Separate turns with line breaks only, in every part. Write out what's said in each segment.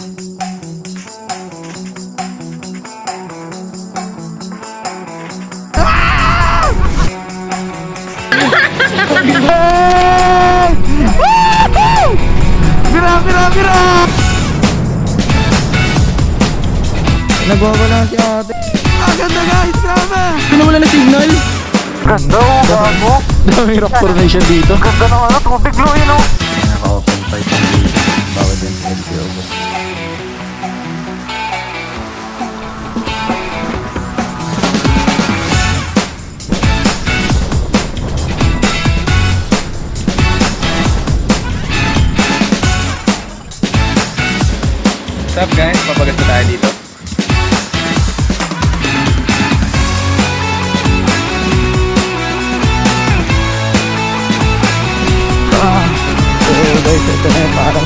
Bira! Nagwawala si ate. Ganda guys, grabe! Pinawala na signal. Ganda o, bago. Daming rock formation dito. Ganda ng ano, tubig lo yun o. Naka-open fight ang dito. Bawal din sa LTO.
What's up guys? Papagas na tayo dito.
So guys, ito na yung parang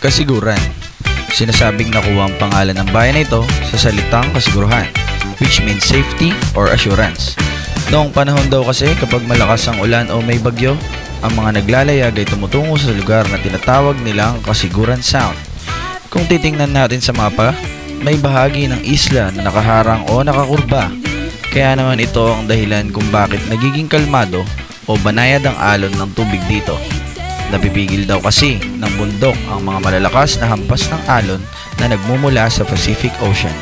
Kasiguran. Sinasabing nakuha ang pangalan ng bayan na ito sa salitang kasiguruhan, which means safety or assurance. Noong panahon daw kasi kapag malakas ang ulan o may bagyo, ang mga naglalayag ay tumutungo sa lugar na tinatawag nilang Kasiguran Sound. Kung titingnan natin sa mapa, may bahagi ng isla na nakaharang o nakakurba. Kaya naman ito ang dahilan kung bakit nagiging kalmado o banayad ang alon ng tubig dito. Napipigil daw kasi ng bundok ang mga malalakas na hampas ng alon na nagmumula sa Pacific Ocean.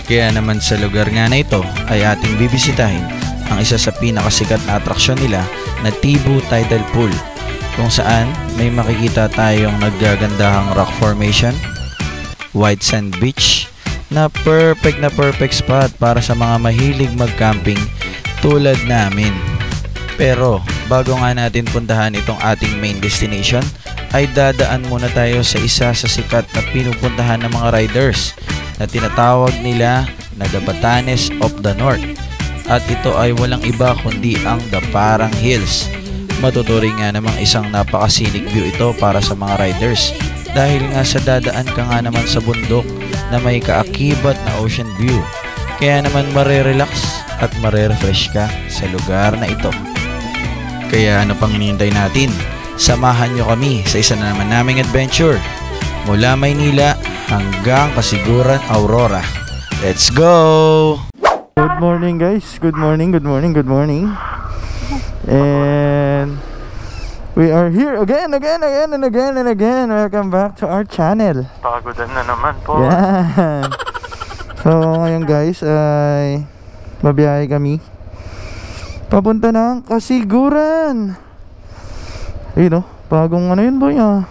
Kaya naman sa lugar nga na ito ay ating bibisitahin ang isa sa pinakasikat na atraksyon nila na Tibu Tidal Pool, kung saan may makikita tayong naggagandahang rock formation, white sand beach na perfect spot para sa mga mahilig mag-camping tulad namin. Pero bago nga natin puntahan itong ating main destination, ay dadaan muna tayo sa isa sa sikat na pinupuntahan ng mga riders na tinatawag nila na the Batanes of the North. At ito ay walang iba kundi ang Daparang Hills. Matuturing nga namang isang napaka-scenic view ito para sa mga riders dahil nga sa dadaan ka nga naman sa bundok na may kaakibat na ocean view. Kaya naman marerelax at marerefresh ka sa lugar na ito. Kaya ano pang hinihintay natin? Samahan nyo kami sa isa na naman naming adventure mula Maynila hanggang Kasiguran, Aurora. Let's go!
Good morning guys, good morning. And we are here again. Welcome back to our channel.
Pagodan na naman po.
Yan. So ngayon guys ay mabiyahe kami papunta ng Kasiguran. Ayun o, bagong ano yun boy ah.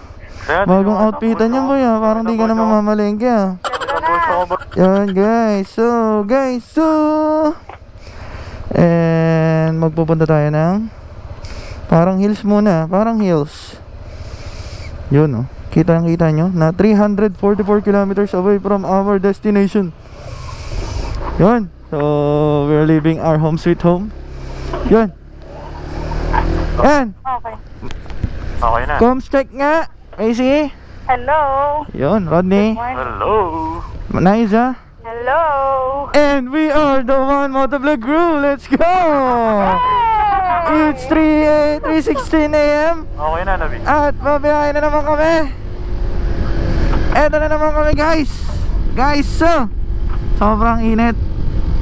Bagong outfitan yan boy ah. Parang di ka na mamamalengke ah. Yan guys, so and magpupunta tayo ng parang hills muna. Parang hills. Yun o, kita nyo na 344 kilometers away from our destination. Yun, so we're leaving our home sweet home. Yun. Yan.
Okay na.
Coms check nga. Casey.
Hello.
Yun, Rodney.
Hello.
Niza.
Hello.
And we are the One Motovlog crew. Let's go. It's 3:16 AM.
Okay na, Nabi.
At mabiyahe na naman kami. Eto na naman kami guys. So sobrang init.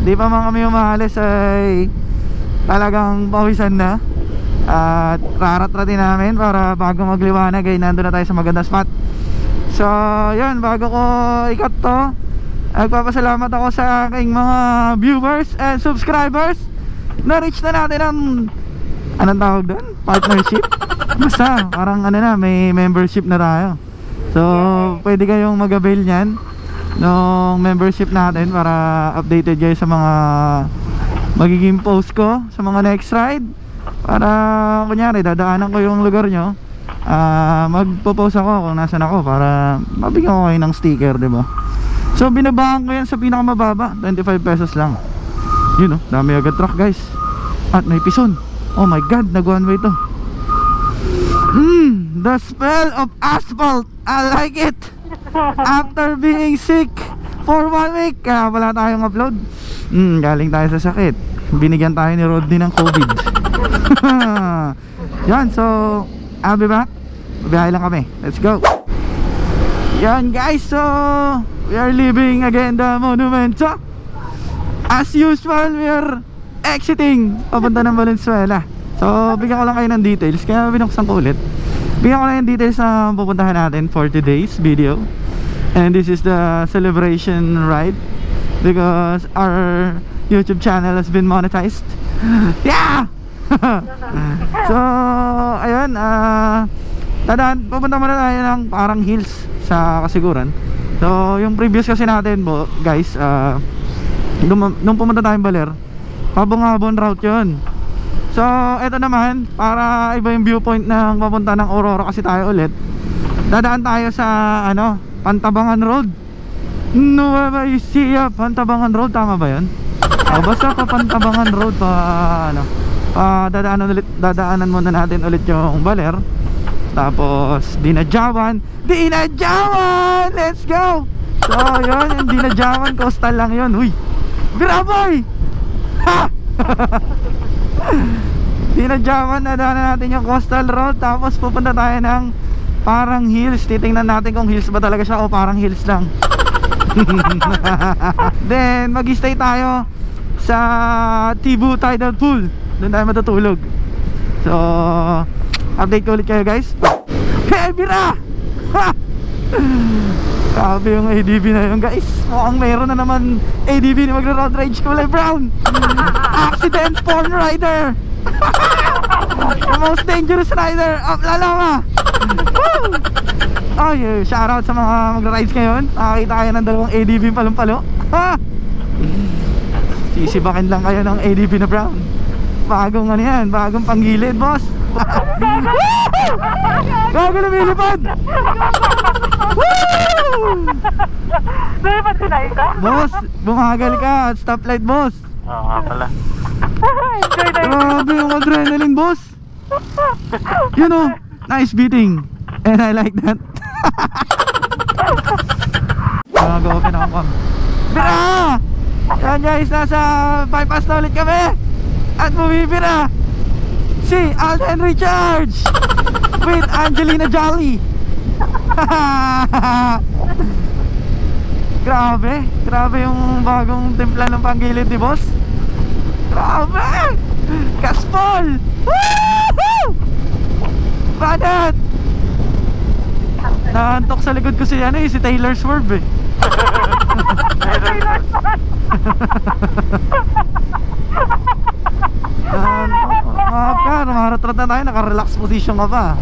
Di pa man kami umahalis ay talagang pawisan na. At rarat-ratin namin para bago magliwanag ay nandun na tayo sa magandang spot. So yun, bago ko ikat to, nagpapasalamat ako sa aking mga viewers and subscribers. Na-reach na natin ang anong tawag doon? Partnership? Basta parang ano na, may membership na tayo. So pwede kayong mag-avail nyan ng membership natin para updated kayo sa mga magiging post ko sa mga next ride. Para kunyari dadaanan ko yung lugar nyo, magpo-post ako kung nasan ako para mabigyan ko kayo ng sticker, diba? So binabahan ko yan sa pinakamababa, 25 pesos lang. Yun oh, dami agad truck guys. At may pison. Oh my god, nag one way to. The smell of asphalt, I like it. After being sick for 1 week, kaya wala tayong upload. Galing tayo sa sakit. Binigyan tayo ni Rodney ng COVID. Yan, so I'll be back. Biyahe lang kami, let's go. Yan guys, so we are leaving again the Monumento. As usual, we are exiting papunta ng Valenzuela. So bigyan ko lang kayo ng details, kaya binuksan ko ulit. Bigyan ko lang yung details na pupuntahan natin for today's video. And this is the celebration ride because our YouTube channel has been monetized. Yeah! So ayun, pupunta muna tayo ng parang hills sa Kasiguran. So yung previous kasi natin guys, nung pumunta tayong Baler, pabong-habon route yun. So eto naman, para iba yung viewpoint ng papunta ng Aurora kasi tayo ulit, dadaan tayo sa ano, Pantabangan Road. Nueva Ecija, Pantabangan Road, tama ba yun? Basta pa Pantabangan Road pa ano, dadaanan muna natin ulit yung Baler. Tapos Dinadjawan, let's go. So yun, yung Dinadjawan coastal lang yun. Uy, grabe. Ha! Dinadjawan, nadaanan natin yung coastal road. Tapos pupunta tayo ng parang hills. Titingnan natin kung hills ba talaga siya o parang hills lang. Then mag-stay tayo sa Tibu Tidal Pool. Doon tayo matutulog. So update ko ulit kayo guys. Hey Bira! Grabe yung ADV na yun guys. Mukhang meron na naman ADV na magra-road rage kulay brown. Accident porn rider. The most dangerous rider of Lalama. Oh yeah, shoutout sa mga magra-rides ngayon. Nakakita kayo ng dalawang ADV palong-palo. Sisibakin lang kayo ng ADV na brown. Bagong ano yan, bagong panggilid boss. Gago lumilipad.
Lumilipad sinayin ka?
Boss, bumagal ka at stoplight boss.
Oo nga pala.
Enjoy na yun.
Grabe yung adrenaline boss. You know, nice beating. And I like that. Mag-open ako pam. Bira! Yan guys, nasa bypass na ulit kami. At bumibira si Alden Richards with Angelina Jolie. Grabe yung bagong timpla ng panggilid ni boss. Grabe! Gaspol! Woohoo! Banat! Naantok sa likod ko si si Taylor Swerve eh. Maharat-rat na tayo, naka-relax position ka pa.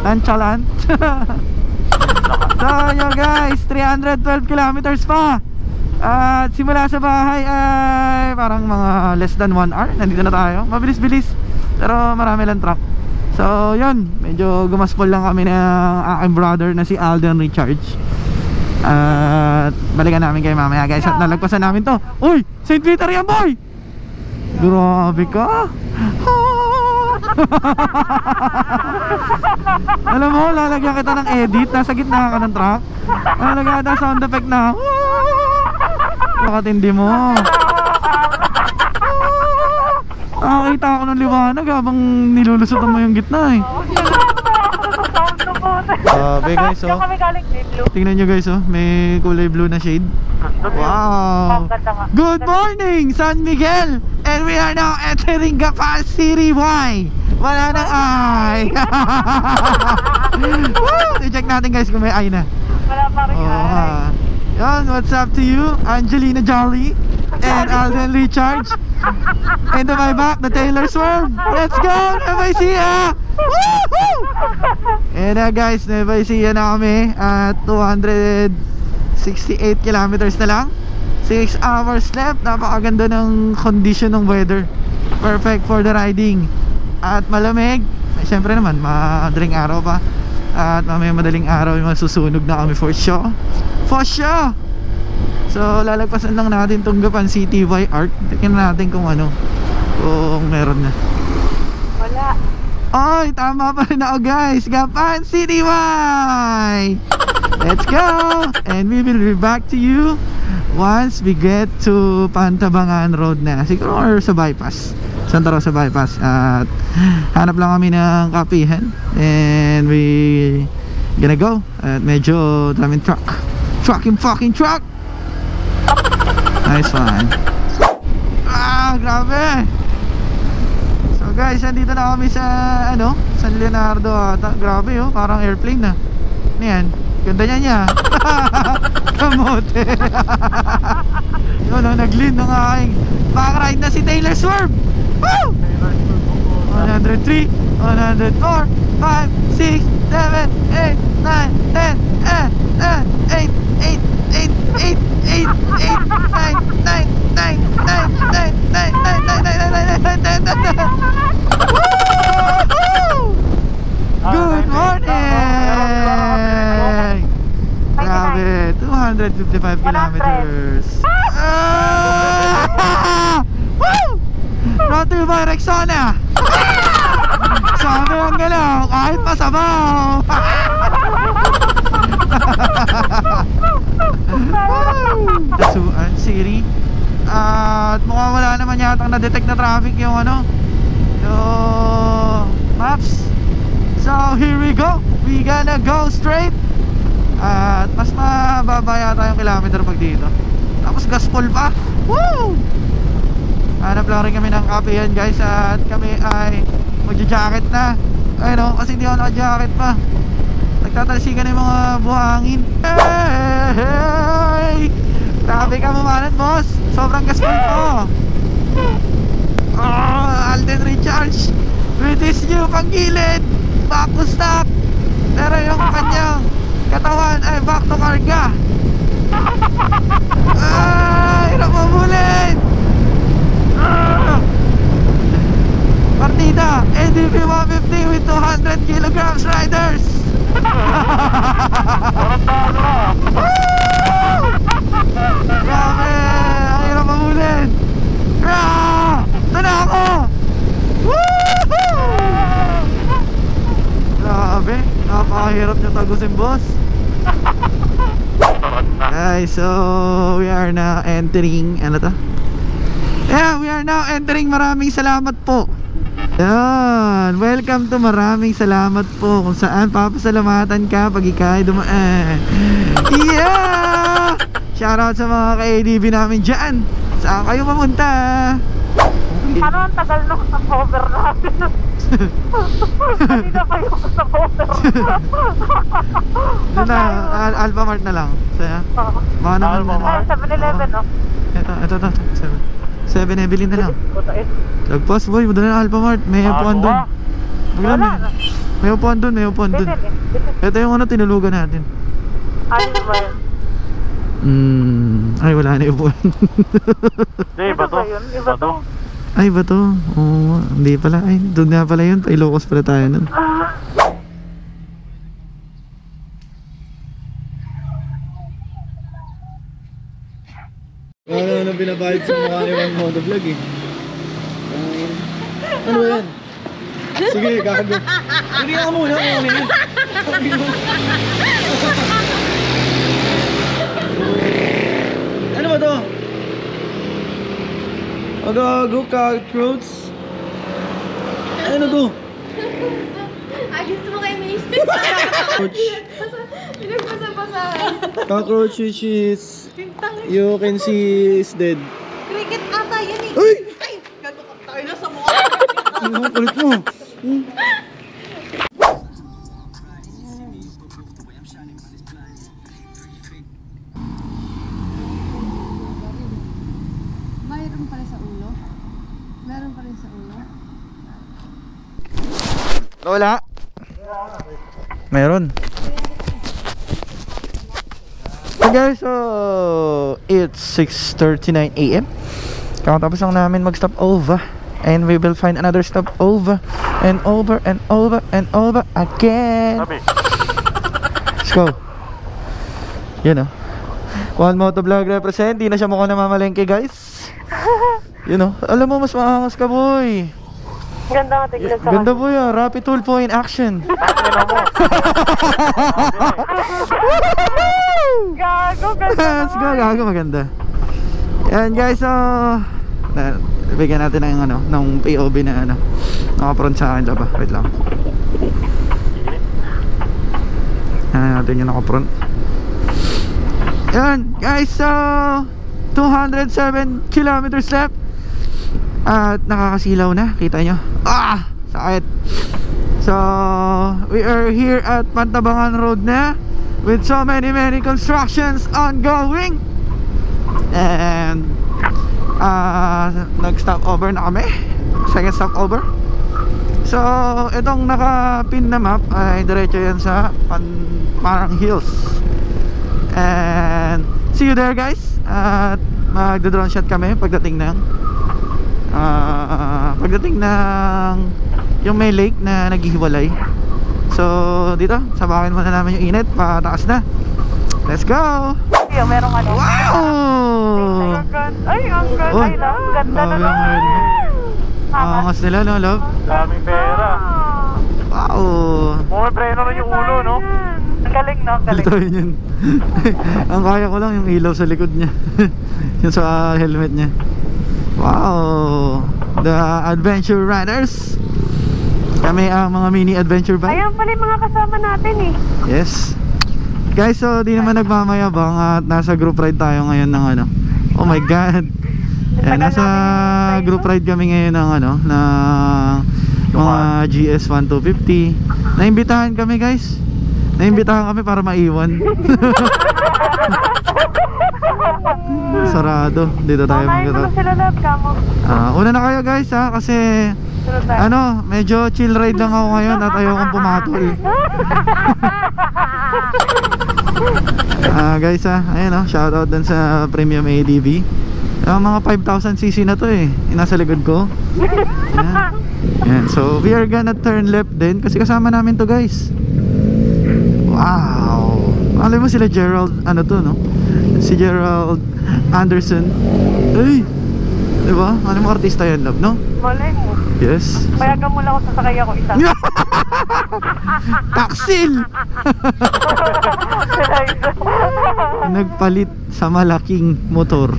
Nonchalant. So yun guys, 312 kilometers pa. At simula sa bahay ay parang mga less than 1 hour. Nandito na tayo, mabilis-bilis. Pero marami lang truck. So yun, medyo gumaspol lang kami ng aking brother na si Alden Richards. At balikan namin kayo mamaya guys. At nalagpasan namin to. Uy, St. Peter yan boy! Grabe ka. Alam mo, lalagyan kita ng edit. Nasa gitna ka ng truck. Lalagyan kita sound effect na makatindi mo. Nakakita ako ng liwanag habang nilulusutan mo yung gitna eh. Grabe guys oh. Tingnan nyo guys oh, may kulay blue na shade. Wow!
Ang ganda nga.
Good morning, San Miguel! And we are now entering Gapan City. Why? Wala nang ay! Woo! I-check natin guys kung may ay na.
Wala pa rin ay.
Yan, what's up to you? Angelina Jolie and Alden Richards. And to my back, the Taylor Swerve. Let's go! Nueva Ecija! Woohoo! And guys, Nueva Ecija na kami at 268 kilometers na lang. 6 hours left. Napakaganda ng condition ng weather. Perfect for the riding. At malamig. Siyempre naman, madaling araw pa. At mamaya madaling araw yung masusunog na kami for sure. For sure! So lalagpasan lang natin tong Gapan City Y Arc. Tingnan natin kung ano, kung meron na.
Wala.
Ay, tama pa rin ako guys. Gapan City Y! Let's go! And we will be back to you once we get to Pantabangan Road na. Siguro or sa bypass. Santa Rosa bypass. At hanap lang kami ng kapihan. And we gonna go. At medyo daming truck. Fucking truck! Nice one. Ah, grabe. So guys, andito na kami sa ano, San Leonardo ata. Grabe oh, parang airplane na. Ano yan? Ganda niya. Kamote. Yun oh, nag-lean ng aking back-ride na si Taylor Swerve. Woo! 103, 104, 5, 6, 7, 8, 9, 10, 8, good morning! Grabe, 255 kilometers. Woo! Brought to you by Rexona. Sabi ang galaw, kahit masabaw. Kasuan City. At mukhang wala naman yatang na-detect na traffic yung ano, yung maps. So here we go. We gonna go straight. At mas mababa yata yung kilometer pag dito. Tapos gaspol pa. Woo! Hanap lang rin kami ng kapihan guys. At kami ay magja-jacket na. Ayun o, kasi hindi ako naka-jacket pa. Nagtatalsikan na yung mga buhangin. Hey! Grabe ka mamanan boss. Sobrang gaspol po. Alden Richards with his new panggilid. Back to stock. Pero yung kanyang katawan ay back to karga. Hirap mabulin. Partida ADP 150 with 200 kilograms riders. Grabe, ang hirap mabulin. Ito na ako. Grabe, napakahirap niya tagusin boss. Guys, so we are now entering, ano to? Yeah, we are now entering Maraming Salamat po. Yan, welcome to Maraming Salamat po. Kung saan papasalamatan ka pag ikay dumaan. Yeah! Shoutout sa mga ka-ADB namin dyan. Saan kayo mamunta?
Ano ang tagal nung sa cover natin? Hindi na kayo sa cover.
Doon na, Alphamart na lang. Saya. Baka naman na.
Ay, 7-Eleven no?
Ito. 7 Evelyn na lang. Lagpas boy, muna na Alphamart. May upuan doon.
Wala.
May upuan doon, may upuan doon. Ito yung ano, tinulugan natin.
Ano ba yun?
Ay, wala na yung upuan.
Hindi,
Ito ba yun? Iba to?
Ay, ba to? Oo, hindi pala. Ay, doon nga pala yun. Ilocos pala tayo nun. Ano binabayad sa mukha ni Mang Motovlog eh. Ano ba yan? Sige, kakagod. Hindi ka muna kung ano yun. Ano ba to? Agago, cockroach. Ano to?
Ayos mo kay Mason.
Cockroach.
Pinagbasa-basahan.
Cockroach which is You can see is dead.
Cricket ata yan eh.
Uy!
Ay! Gago ka tayo na sa mukha.
Ano kulit mo?
Mayroon pa rin sa ulo. Meron pa rin sa ulo.
Wala. Meron. So guys, so it's 6:39 AM. Kakatapos lang namin mag-stop over. And we will find another stop over. And over and over and over again.
Sabi.
Let's go. Yun o. One Motovlog represent. Di na siya mukhang namamalengke guys. Yun o. Alam mo mas maangas ka boy.
Ganda nga tignan sa
Ganda boy ah. Rapid Tulpo in action.
Gago, ganda
Let's go, gago, maganda. Yan guys, so bigyan natin ng ano, ng POV na ano, naka-front sa akin ba? Wait lang. Yan natin yung naka-front. Yan guys, so 207 kilometers left. At nakakasilaw na, kita nyo. Ah! Sakit. So we are here at Pantabangan Road na, with so many constructions ongoing. And nag-stop over na kami. Second stop over. So itong naka-pin na map ay diretso yan sa Parang Hills. And see you there guys. At magdo-drone shot kami pagdating ng yung may lake na naghihiwalay. So dito, sabakin muna namin yung init, pataas na. Let's go!
Yung merong ano.
Wow!
Ay, ang ganda.
Oh,
Ay, ang ganda na
ang helmet. Angas nila, no, love?
Daming pera.
Wow!
Mga preno rin yung ulo, no?
Ang galing, no? Ang galing.
Dito yun. Ang kaya ko lang yung ilaw sa likod niya. Yung sa helmet niya. Wow! The Adventure Runners. Kami ang mga mini adventure bike.
Ayan pala yung mga kasama natin eh.
Yes. Guys, so di naman nagmamayabang at nasa group ride tayo ngayon ng ano. Oh my god. Yan, nasa group ride kami ngayon ng ano, ng mga GS 1250. Naimbitahan kami guys. Naimbitahan kami para maiwan. Sarado. Dito tayo
Pamain mo na sila love kamo.
Una na kayo guys ha, kasi ano, medyo chill ride lang ako ngayon at ayokong pumatol. Guys ayun shoutout dun sa Premium ADV. Mga 5,000cc na to eh, nasa likod ko. Yan. So we are gonna turn left din kasi kasama namin to guys. Wow. Alam mo sila Gerald, ano to no? Si Gerald Anderson. Ay, diba? Ano mo artista yan love, no?
Malay mo.
Yes.
Payagan mo lang ako, sasakay ako isa.
Taksil! Nagpalit sa malaking motor.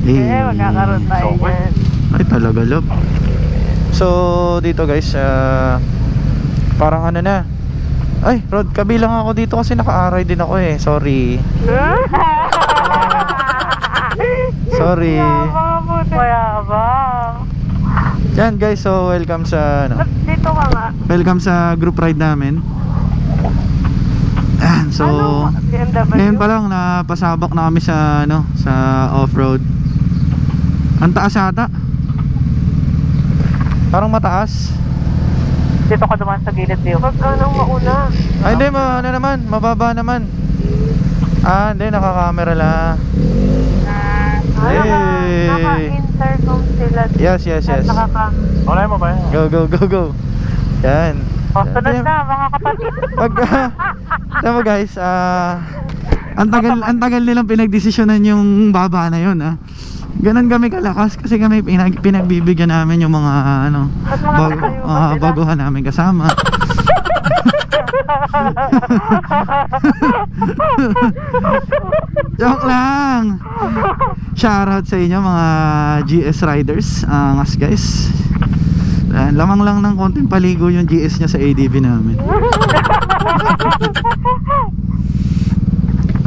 Magkakaroon tayo yan.
Ay talaga love. So dito guys, parang ano na. Ay Rod, kabilang ako dito kasi naka-aray din ako eh. Sorry. Sorry.
Mayabang.
Yan guys, so welcome sa ano,
Dito ka nga.
welcome sa group ride namin. So
BMW?
ngayon pa lang napasabak na kami sa ano, sa off-road. Ang taas ata. Parang mataas.
Dito ka duman sa gilid dito. Huwag ka nang mauna.
Ay hindi, ano naman, mababa naman. Hindi, naka-camera lang.
Naka-intercom sila.
Yes.
Wala mo ba yan?
Go. Yan.
Sunod na mga kapatid.
Pag alam mo guys, ang tagal nilang pinagdesisyonan yung baba na yun Ganon kami kalakas kasi kami pinagbibigyan namin yung mga ano, baguhan namin kasama. Joke lang. Shoutout sa inyo mga GS riders. Angas guys. Lamang lang ng konting paligo yung GS nya sa ADV namin.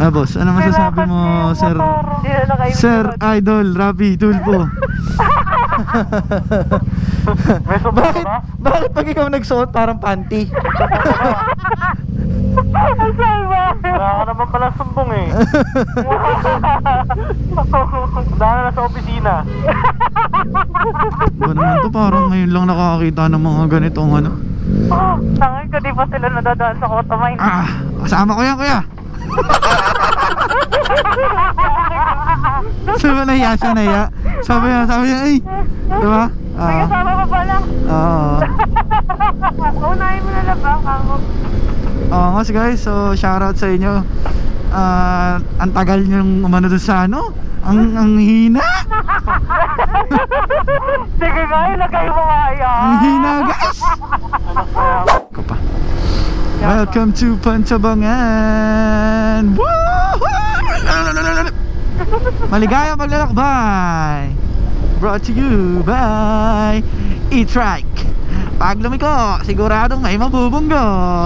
boss, ano masasabi mo, sir? Sir Idol Rapi Tulfo.
May sumbong ka ba?
Bakit pag ikaw nagsuot parang panty?
Ang salwa.
Wala ka naman pala sumbong eh. Dahil na sa opisina.
Ba naman to, parang ngayon lang nakakakita ng mga ganitong ano.
Tangin ko, di pa sila nadadaan sa Cotamine.
Kasama ko yan, kuya. Sabi mo, nahiya siya, nahiya. Sabi niya, ay, diba?
May kasama pa pala.
Oo.
Unahin mo na lang ba, kako?
Oo, guys, so shoutout sa inyo. Ang tagal niyong umano doon sa ano? Ang hina.
Sige nga, ilagay mo nga yan.
Ang hina, guys. Ko pa. Welcome to Pantabangan. Maligayang paglalakbay. Brought to you by E-Trike. Pag lumiko, siguradong may mabubunggo.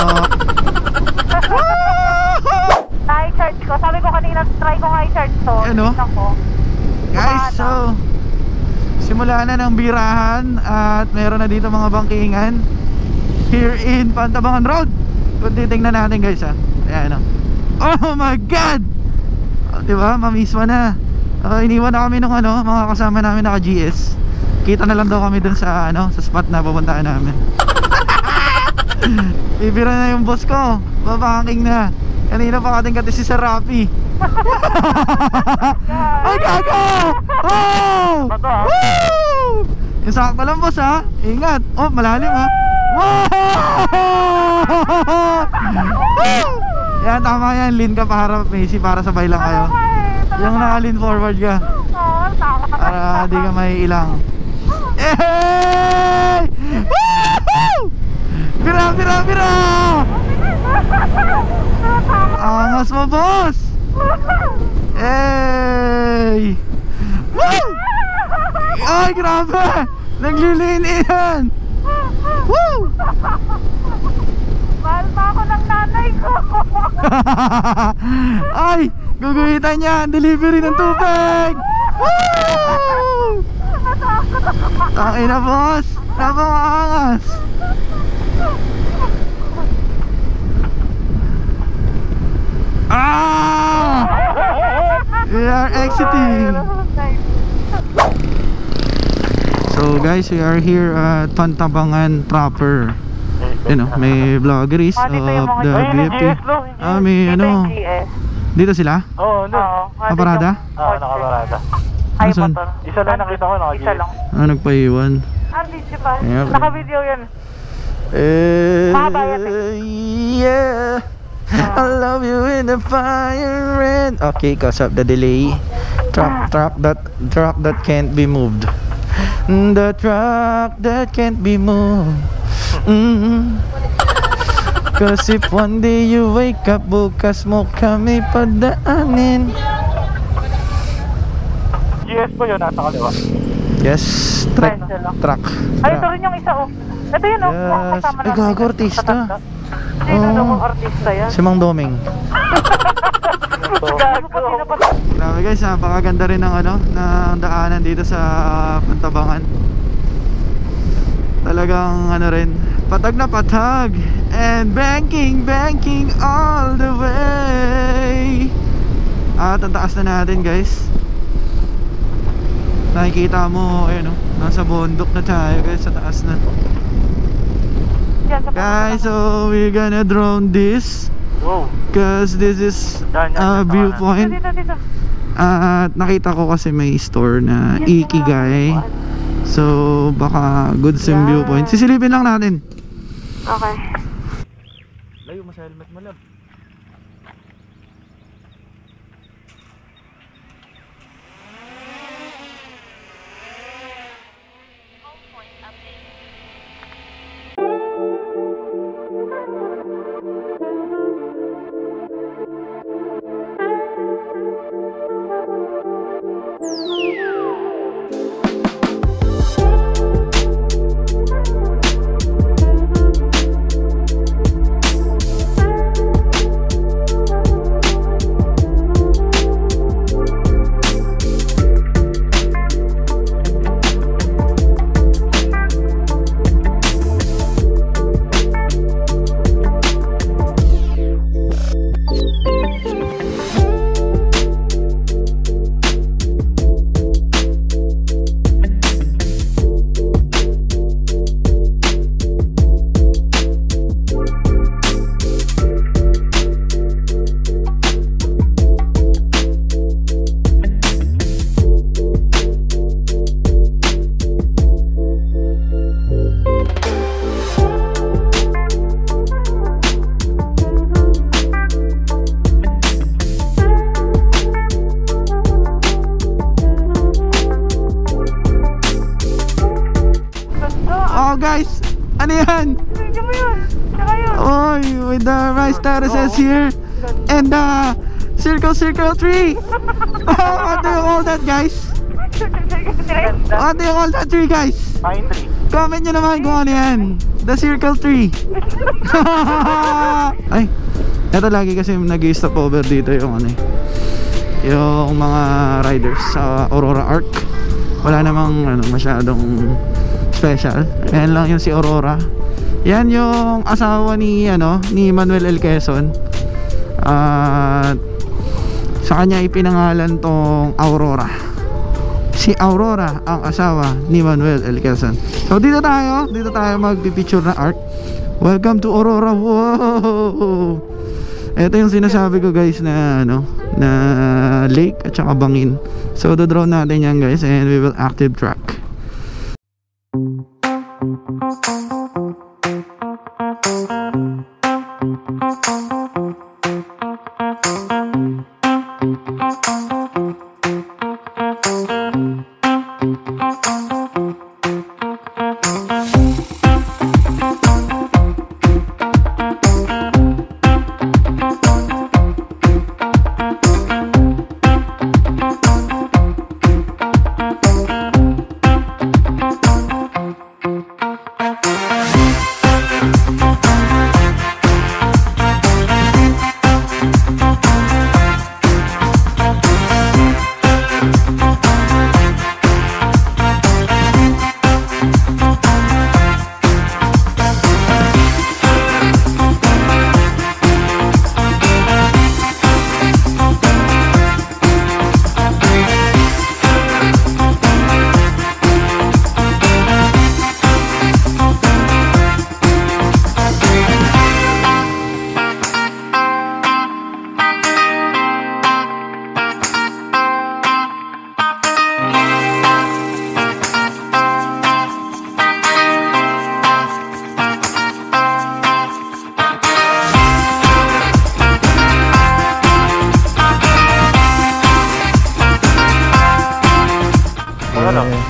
Na-charge ko. Sabi ko kanina, try ko nga i-charge to.
Ano?
Tingnan ko.
Guys, so simula na ng birahan at meron na dito mga bangkingan here in Pantabangan Road. Kung titingnan natin, guys, ha. Ayan, oh my God! Diba? Mamisma na. Iniwan na kami ng mga kasama namin naka GS. Kita na lang daw kami dun sa sa spot na pupuntaan namin. Bibira na yung boss ko. Babanking na. Kanina pa kating kati si Sir Rapi. Ay, gaga! Oh! Woo! Yung sakto lang, boss, ha. Ingat. Oh, malalim, ha. Wow! Yan, tama yan. Lean ka para, Macy, para sabay lang kayo. Yung naka-lean forward ka para di ka may ilang. Hey! Woo! Bira, bira, bira! Angas mo, boss! Hey! Woo! Ay, grabe! Nagliliin yan! Woo!
Mahal pa ako ng nanay ko.
Ay! Guguhitan niya ang delivery ng tubig! Woo! Tangin na, boss! Napakangas! Ah! We are exiting! So guys, we are here at Pantabangan proper. May vloggeries of the BFP. May dito sila?
Oo,
Kaparada?
Oo, nakaparada.
Ay,
Nasaan?
motor.
Isa lang nakita ko,
Isa lang.
Nagpaiwan.
Video pa.
Yeah,
Naka-video yan. Mahaba yan,
Yeah, I love you in the fire and... Okay, cause of the delay. Truck that can't be moved. The truck that can't be moved. Cause if one day you wake up, bukas mo kami padaanin.
GS po yun, nasa kaliwa.
Yes, truck.
Ay, ito rin yung isa, oh. Ito yun, oh.
Yes.
Kasama
Ay, gago, artista.
Sino namang artista yan?
Si Mang Doming.
Gago.
Grabe, guys, napakaganda rin ng ng daanan dito sa Pantabangan. Talagang rin, patag na patag and banking all the way. At ang taas na natin, guys. Nakikita mo, nasa bundok na tayo, guys, sa taas na. Guys, so we're gonna drone this cause this is a viewpoint. At nakita ko kasi may store na Ikigai. So baka good sim viewpoint. Sisilipin lang natin.
Okay.
Layo mo sa helmet mo, lab. Oh guys, ano yan?
Video mo yun. Tsaka yun.
Oy, with the rice terraces here and the circle 3. What do you call that, guys? What do you call that tree, guys?
Pine tree.
Comment nyo naman kung ano yan. The circle 3. Ay, eto lagi kasi nag-stop over dito yung ano, yung mga riders sa Aurora Arc. Wala namang ano, masyadong special. Ayan lang yung si Aurora. Yan yung asawa ni ni Manuel L. Quezon. At sa kanya ipinangalan tong Aurora. Si Aurora ang asawa ni Manuel L. Quezon. So dito tayo magpipicture na arc. Welcome to Aurora. Wow! Ito yung sinasabi ko guys na na lake at saka bangin. So do-drone natin yan guys and we will active track.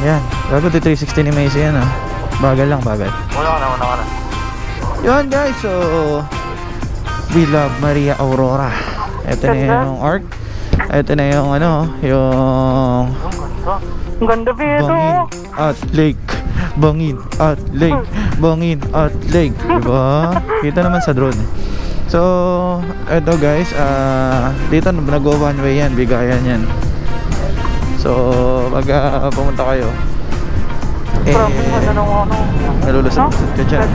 Yan, gago 360 ni Macy yan ah. Bagal lang, bagal.
Una ka na.
Yun guys, so we love Maria Aurora. Ito na yung arc. Ito na yung yung
Ang ganda pa ito.
bangin at lake. Bangin at lake. Bangin at lake. Diba? Kita naman sa drone. So, ito guys, dito nag-go one way yan, bigayan yan. So, pag pumunta kayo, nalulusot ka dyan.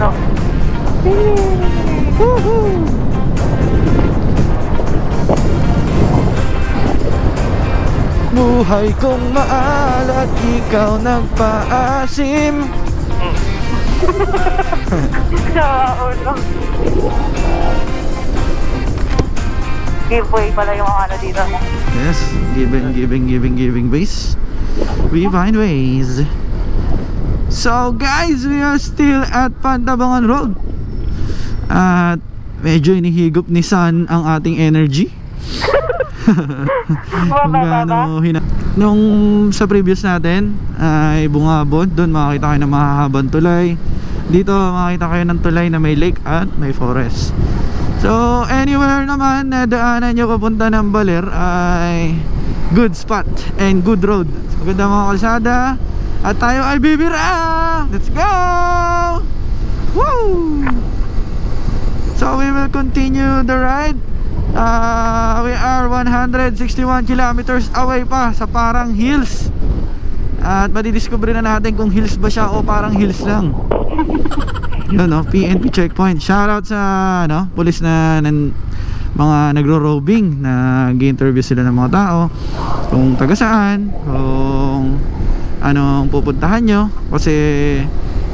Buhay kong maalat, ikaw nagpaasim.
Giveaway pala yung mga dito.
Yes, giving base. We find ways. So guys, we are still at Pantabangan Road. At medyo inihigop ni Sun ang ating energy. Nung sa previous natin ay Bungabon, doon makakita kayo ng mahahabang tulay. Dito makakita kayo ng tulay na may lake at may forest. So anywhere naman na daanan nyo papunta ng Baler ay good spot and good road. Maganda mga kalsada. At tayo ay bibira. Let's go! Woo! So we will continue the ride. We are 161 kilometers away pa sa Parang Hills. At madidiscover na natin kung hills ba siya o parang hills lang. Yun PNP checkpoint. Shoutout sa police na mga nagro-robing, nag-interview sila ng mga tao kung taga saan, kung anong pupuntahan nyo, kasi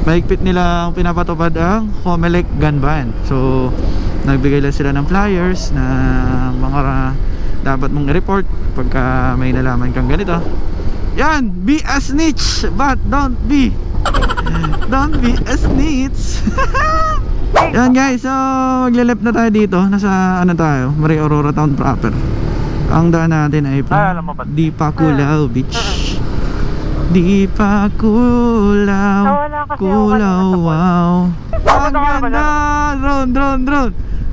mahigpit nila ang pinapatupad ang Comelec gun ban. So nagbigay lang sila ng flyers na mga dapat mong i-report pagka may nalaman kang ganito. Yan, be a snitch but don't be a snitch. Yan guys, so magle-left na tayo dito. Nasa tayo, Maria Aurora Town proper. Ang daan natin ay Dipaculao Beach. Di pa kulaw.
Nawala kasi ako
Kulaw,
kanina sa
wow. Ang ganda!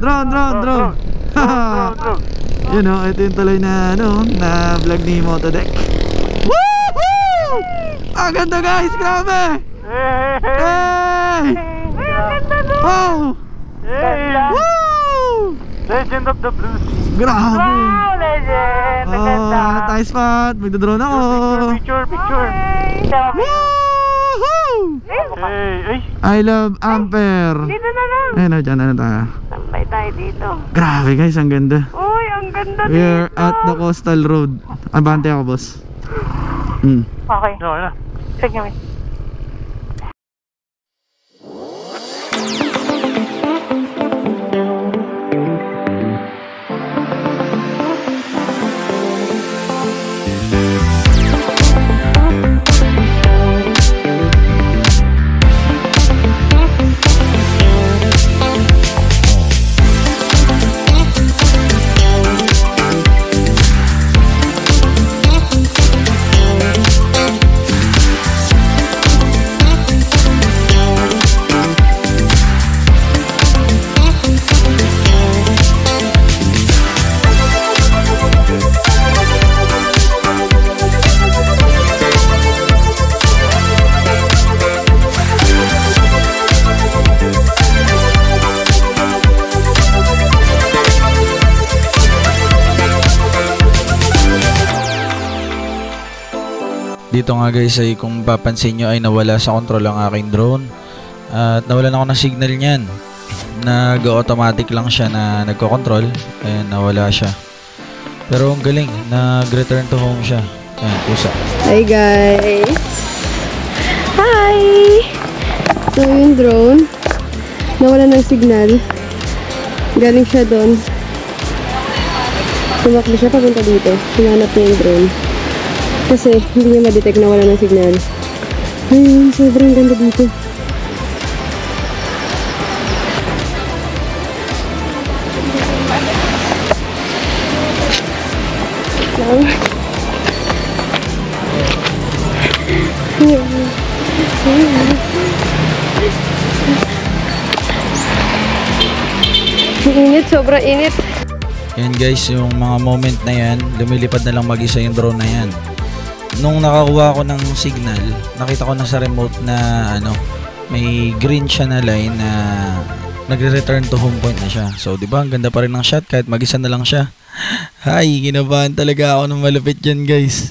Drone. Yun o, ito yung tuloy na na vlog ni Motodeck. Woohoo! Ang ganda guys, grabe! Hey! Wow! Woo!
Legend of the Blues.
Grabe!
Wow, legend! Ang ganda.
Tayo spot, magdodrone ako.
Picture.
Woohoo!
Hey.
I love Ampere.
Dito na lang.
Ayun o, dyan na tayo.
Tambay tayo dito.
Grabe guys, ang ganda.
Uy, ang ganda dito.
We're at the coastal road. Abante ako, boss.
Okay.
Okay na.
Sige, miss.
Dito nga guys ay kung papansin nyo ay nawala sa control ang aking drone. At nawalan ako ng signal niyan. Nag-automatic lang siya na nagko-control. Ayan, nawala siya. Pero ang galing, nag-return to home siya. Ayan, pusa.
Hi guys! Hi! So yung drone, nawala ng signal. Galing siya doon. Tumakbo siya papunta dito. Hinanap niya yung drone. Kasi hindi niya ma-detect na wala ng signal. Ayun, sobrang ganda dito. Init, sobrang init.
Yan guys, yung mga moment na yan, lumilipad na lang mag-isa yung drone na yan. Nung nakakuha ko ng signal, nakita ko na sa remote na may green siya na line na nagre-return to home point na siya. So, di ba, ang ganda pa rin ng shot kahit mag-isa na lang siya. Hay, kinabahan talaga ako ng malupit dyan guys.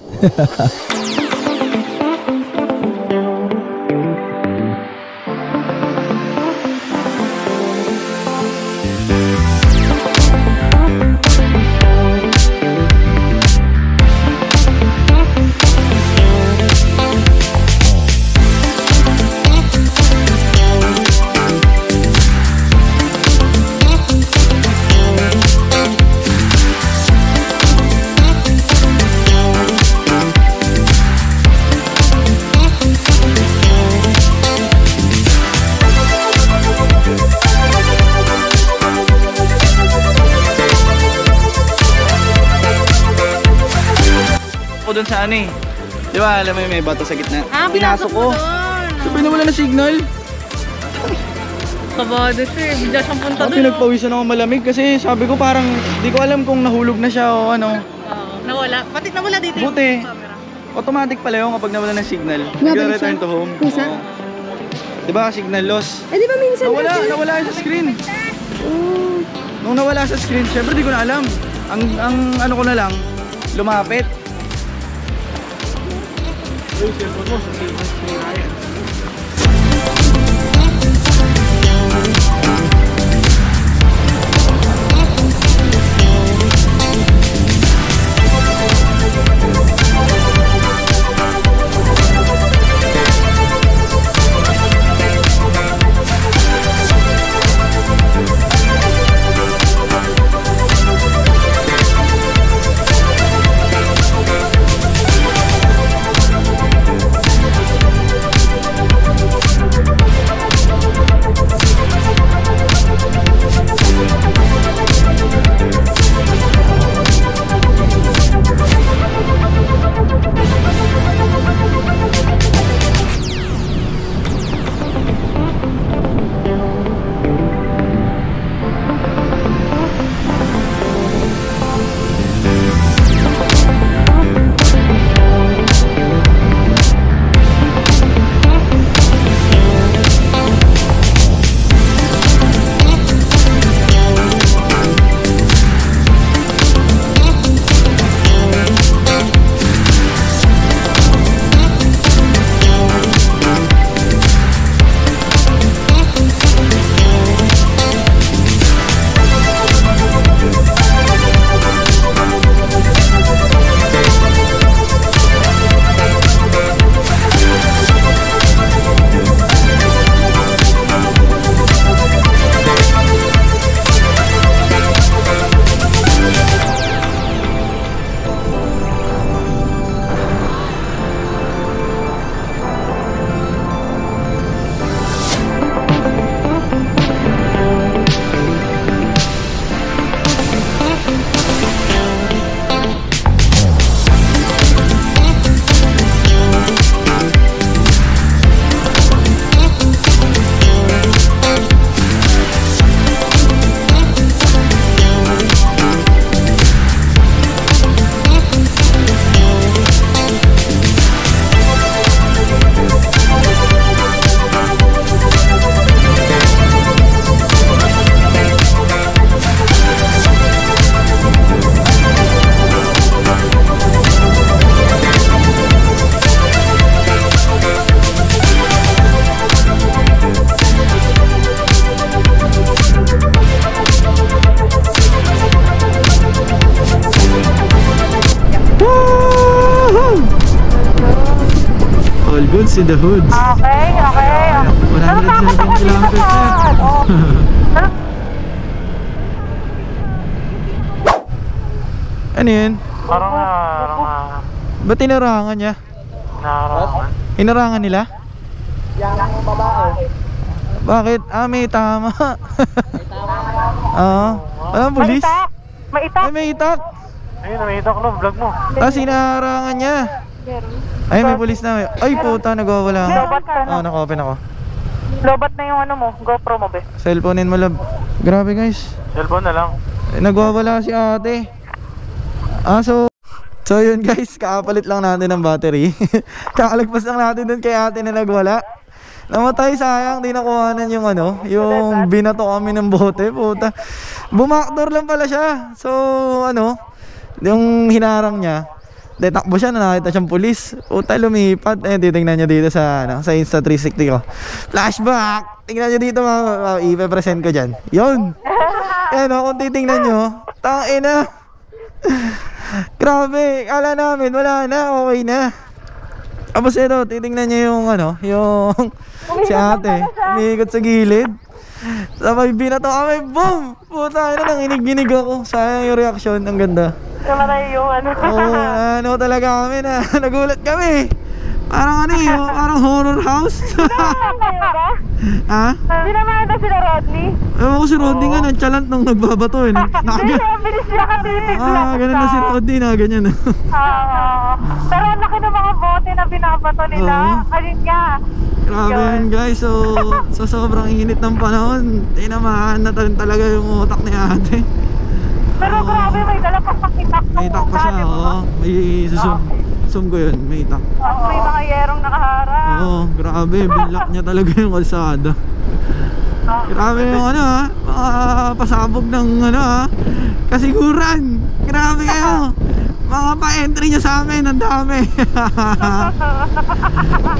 Doon sa di ba alam mo may bato sa gitna?
Pinasok ko.
Sabi na wala na signal.
Kabado siya eh. Bigla siyang punta doon.
Pinagpawisan ako malamig kasi sabi ko parang di ko alam kung nahulog na siya o ano.
Nawala. Pati nawala dito yung
Buti.
camera.
Automatic pala yun kapag nawala ng signal.
Nabalik
Return
siya?
to home.
Kusa?
Oo. Di ba signal loss?
Eh di ba minsan
Nawala sa screen. Nung nawala sa screen, syempre di ko na alam. Ang ano ko na lang, lumapit. All goods in the hoods.
Okay.
107 kilometers na. Ano yun?
Parang
Ba't tinarangan niya?
nararangan.
Hinarangan nila? Yang babae. Bakit? May tama. Oo. Walang pulis?
May itak.
Ay, may itak.
Ayun, nakita ko lang, vlog mo.
Tapos hinarangan niya. Ay, may pulis na. Ay, puta, nagwawala.
Lobat ka na.
Naka-open ako.
Lobat na yung ano mo, GoPro mo, be.
Cellphone-in mo, lab. Grabe, guys.
Cellphone na lang.
Nagwawala si ate. So yun guys, kakapalit lang natin ng battery. Kakalagpas lang natin dun kay ate na nagwala. Namatay, sayang, di nakuhanan yung yung binato kami ng bote, puta. Bumakdor lang pala siya. So yung hinarang niya, takbo siya, nakita siyang pulis. Puta, lumipat. Titingnan nyo dito sa sa Insta360 ko. Flashback. Tingnan nyo dito, ipe-present ko dyan. Yun. Kung titingnan nyo, tangina. Grabe, kala namin wala na, okay na. Tapos titingnan niyo yung yung si ate, umiikot sa gilid. Sabay binato kami, boom! Puta, nanginig-ginig ako. Sayang yung reaction, ang ganda.
Namatay yung
Oo, talaga kami na, nagulat kami. Parang parang horror house. Ha?
Hindi naman ito sila Rodney.
Ewan ko si Rodney nga, nagchalant nung nagbabato
Hindi, ang bilis sila katitig lang.
ganun na si Rodney na, ganyan.
Pero ang laki ng mga bote na binabato nila. Ayun nga.
Grabe yun guys, so sobrang init ng panahon, tinamaan na talaga yung utak ni ate.
Pero grabe, may dala pa sa itak.
May itak pa siya, may zoom ko yun, may itak.
May mga yerong nakaharap.
Oo, grabe, binlock niya talaga yung kalsada. Grabe yung mga pasabog ng kasiguran. Grabe kayo. Mga pa-entry niya sa amin, ang dami.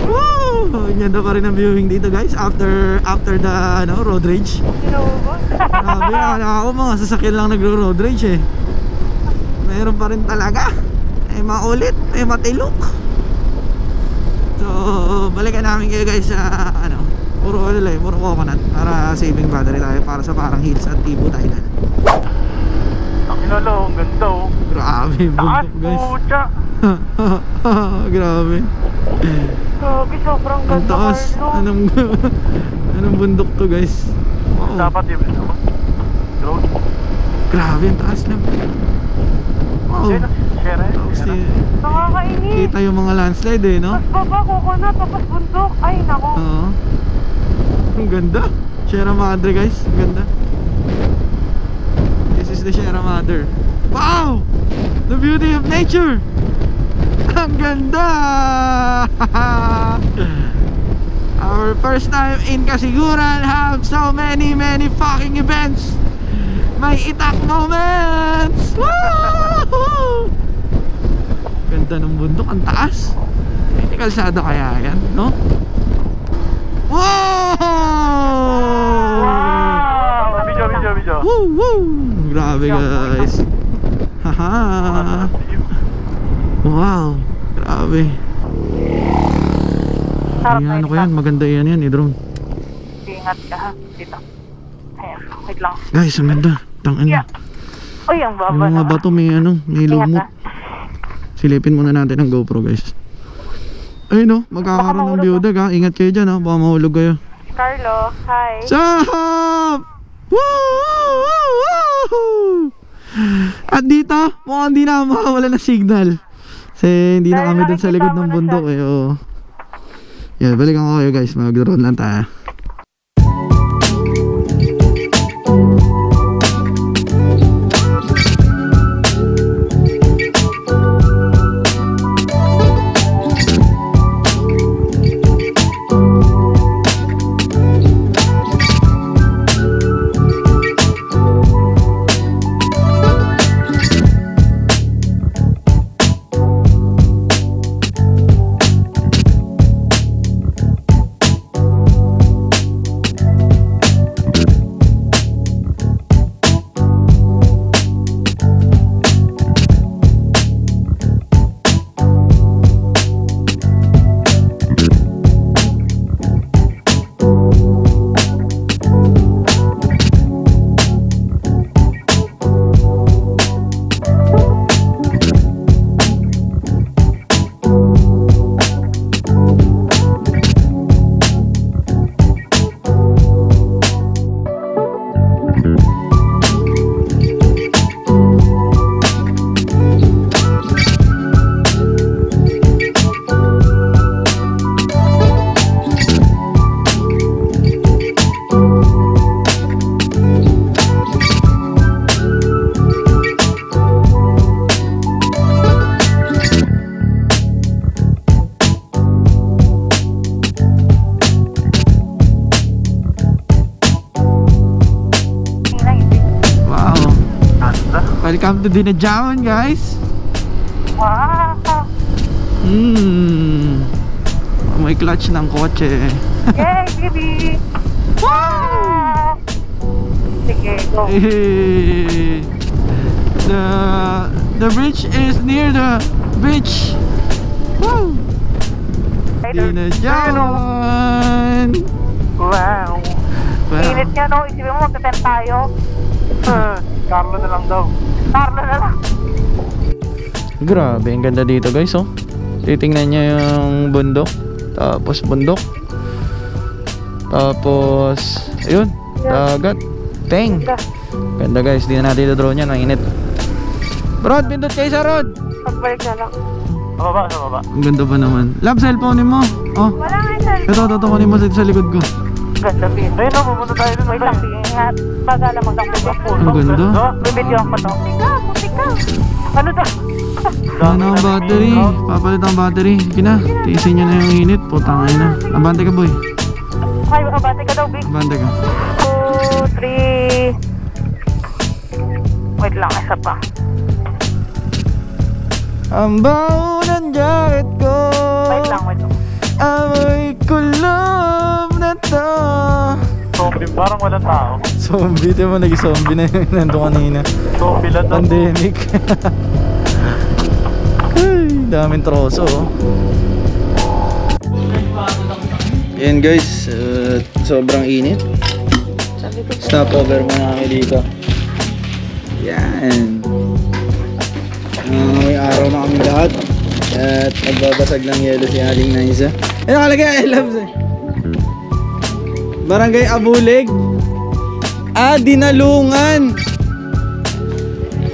Woo! Ganda pa rin ang viewing dito guys after the road rage. Grabe, akala ko mga sasakyan lang nagro-road rage eh. Meron pa rin talaga. Maulit, matilok. So, balikan namin kayo guys sa puro coconut para saving battery tayo para sa parang hills at Tibo Thailand.
Lolo, ang ganda oh.
Grabe,
Taas,
bundok guys.
pucha.
Grabe.
Grabe, sobrang
Ang
ganda,
taas.
Carlo.
Anong bundok to guys? Wow.
Dapat yung road.
Grabe, ang taas lang. Wow.
Share
Tapos
Nakakainis.
kita yung mga landslide no?
Tapos baba, coconut, tapos bundok. Ay, nako.
Oo. Ang ganda. Sierra Madre guys, ang ganda. This is the Sierra Madre. Wow! The beauty of nature. Ang ganda. Our first time in Kasiguran have so many fucking events. May itak moments. Woo! Ganda ng bundok, ang taas. Hindi kalsada kaya yan, no? Wow!
Video.
Woo! Grabe guys. Haha. Wow, grabe. Ano ko yan, maganda yan drone.
Ingat ka ha, dito. Ayan, wait lang.
Guys, ang ganda. Tangina.
Uy, ang baba
Yung mga
naman.
bato may may lumot. Silipin muna natin ang GoPro guys. Ay no, magkakaroon ng view deck ha. Ingat kayo dyan ha, baka mahulog kayo.
Carlo, hi.
Sahab! Woo! At dito, mukhang hindi na makawala ng signal. Kasi hindi na kami dun sa likod ng bundok eh. Oh. Yeah, balikan ko kayo guys, mag-drone lang tayo. Welcome to Dinajawan, guys.
Wow!
May clutch ng kotse.
Yay, baby! Wow! Sige, go.
The bridge is near the beach. Woo! Dinajawan.
Wow! Init nga, no? Isipin mo, magtatent tayo.
Carlo na lang daw.
Carlo na lang.
Grabe, ang ganda dito, guys, oh. Titingnan niyo yung bundok. Tapos bundok. Tapos ayun, dagat. Teng. Ganda, guys, di na natin i-drone yan, ang init. Rod, pindot kayo sa Rod.
Pagbalik na lang.
Sa baba, sa baba.
Ang ganda pa naman. Lab, cellphone mo. Oh,
Wala nga yung cellphone.
ito, kunin mo sa likod ko.
Ganda, Pin.
Ayun na, pupunta tayo dun.
Wait lang, ingat. Baga lang magkakabit.
Ang ganda.
Bibidyoan ko to. Putika. Ano to?
Ano ang battery? Papalit ang battery. Sige na, tiisin nyo na yung init. Putang ina. Abante ka, boy.
Ay, abate ka daw, Big.
Abante ka.
2, 3. Wait lang, isa pa.
Ang baho ng jacket ko.
Wait lang.
Amoy kulob na to.
Zombie, parang walang tao.
Zombie, di mo nag-zombie na yung nandun kanina.
Zombie lang daw.
Pandemic. Ay, daming troso, oh. Yan, guys, sobrang init. Stopover muna kami dito. Yan. May araw na kami lahat. At nagbabasag ng yelo si Aling Naisa. Eh, nakalagay, I love it. Barangay Abulig. Dinalungan.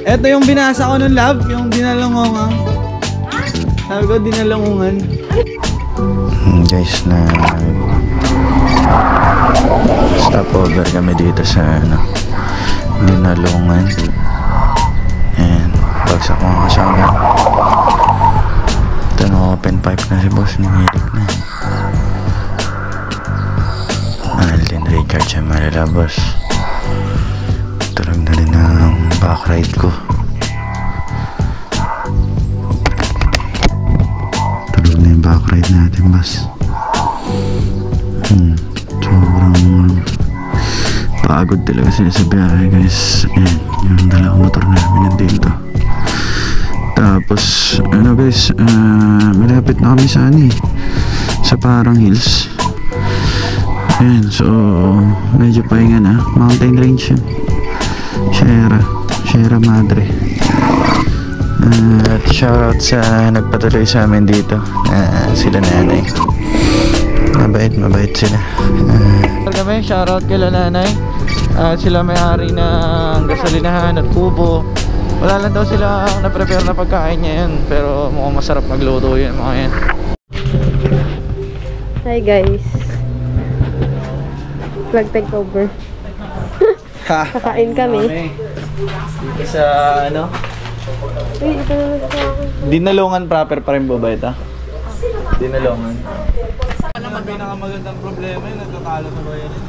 Ito yung binasa ko ng lab, yung dinalungan. Sabi ko, dinalungan. Guys, na stopover kami dito sa dinalungan. And bagsak mga kasama. Ito na open pipe na si boss, nangilig na. Alden Ricard siya malalabas. Tulog na rin ang backride ko. Tulog na yung backride natin, boss. Sobrang pagod talaga sila sa biyahe, guys. Ayan, yung dalawang motor namin nandito. Tapos, ano, guys, malapit na kami sa Parang Hills. Ayan, so medyo pahinga na. Mountain range yan. Sierra Madre. At shoutout sa nagpatuloy sa amin dito. Sila nanay. Mabait sila. Kami, shoutout kila nanay. Sila may-ari ng gasolinahan at kubo. Wala lang daw sila na-prepare na pagkain niya yan. Pero mukhang masarap magluto yan, mga yan.
Hi guys. Vlog takeover. Kakain kami.
Dito sa ano?
Uy, ito na sa akin.
Dinalungan proper pa rin ba ito? Dinalungan. Ano ang pinakamagandang problema yun? Nagkakala sa bayan yun.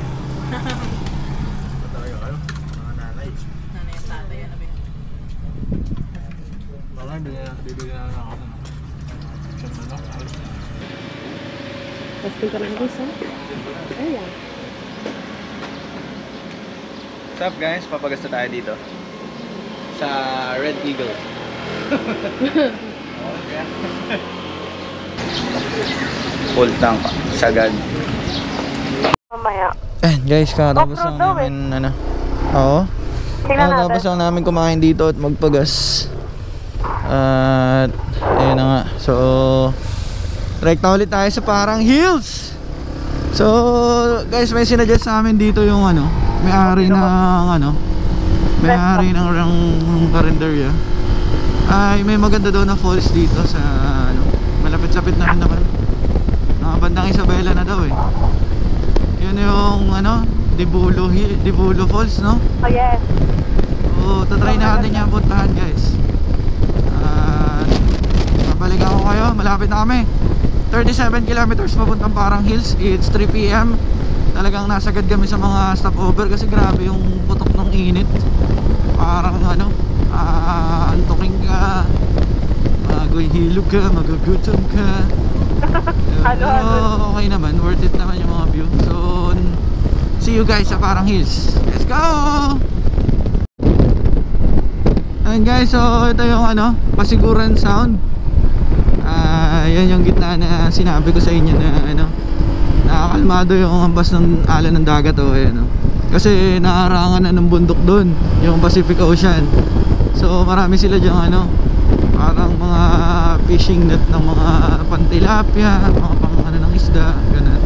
Testing ka lang guys, ha? Ayan.
What's up, guys? Papagasta tayo dito sa Red Eagle. Full tank, sagad.
Mamaya.
Guys, katapos
Off-road
lang
daw,
namin Oo.
Tingnan
Katapos
natin.
lang namin kumain dito at magpagas. At ayun na nga. So rekta ulit tayo sa Parang Hills. So guys, may sinadjust sa amin dito yung may-ari ng karinderya. Ay, may maganda daw na falls dito sa malapit-lapit na rin naman. Bandang Isabela na daw eh. Yun yung Dibulo Falls, no?
Oh, yes.
So tatry natin yan puntahan, guys. Babalik ako kayo, malapit na kami. 37 kilometers papuntang Parang Hills. It's 3 PM. Talagang nasagad kami sa mga stopover kasi grabe yung putok ng init. Parang antokin ka, magoy hilog ka, magagutom ka.
Ano?
Pero okay naman, worth it naman yung mga view. So see you guys sa Parang Hills. Let's go! Ayan guys, so ito yung ano, Pasiguran Sound. Yan yung gitna na sinabi ko sa inyo na ano, nakakalmado yung hambas ng alon ng dagat. Ayan, kasi nakarangan na ng bundok doon, yung Pacific Ocean. So marami sila dyan ano, parang mga fishing net ng mga pantilapia, mga pang ano ng isda, ganun.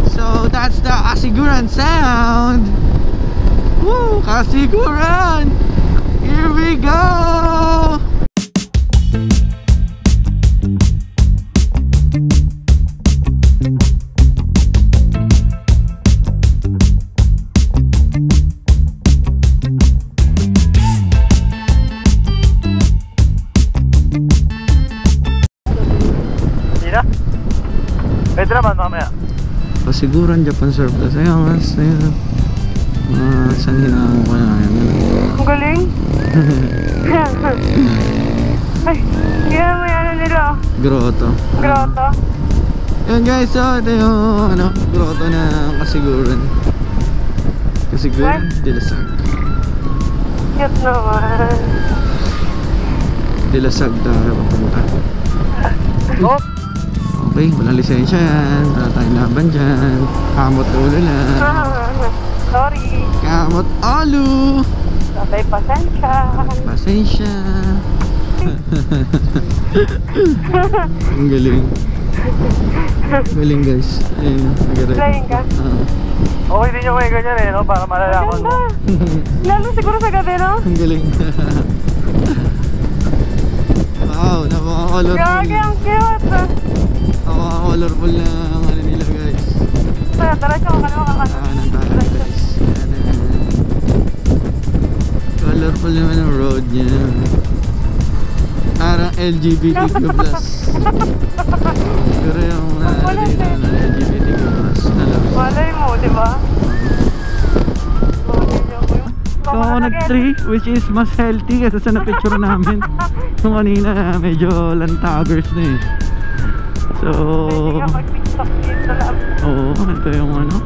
So that's the Kasiguran Sound. Woo! Kasiguran! Here we go!
Pwede naman mamaya.
Kasiguran Japan Surplus. Ayan, ayan. Saan hinahang ko na yan?
Ang galing. Ay, yan mo yan nila.
Grotto.
Grotto.
Yan guys, so ito yung ano, grotto ng Kasiguran. Kasiguran de la Sag.
Cute naman.
De la Sag tayo papunta.
Oh!
Okay, walang lisensya yan. Wala tayong laban dyan. Kamot ulo lang.
Sorry.
Kamot ulo.
Sabay pasensya.
Pasensya. Ang galing. Galing guys. Ayun, nag-ride.
Flying ka?
Okay din yung may ganyan eh, no? Para malalaman mo.
Lalo siguro sa gabi, no?
Ang galing. Wow, napaka-colorful.
Gagi, ang cute.
Napaka-colorful na ang ano nila guys.
Tara, tara, tsaka ka naman kakano.
Kanan tayo guys. Kanan. Colorful naman ang road niya. Parang LGBTQ+. Pero yung LGBTQ+.
Malay mo, di ba?
Coconut tree, which is mas healthy kasi sa na-picture namin. Yung kanina medyo lantagers na eh. So
Hindi ka mag-tiktok dito lang.
oo, ito yung ano.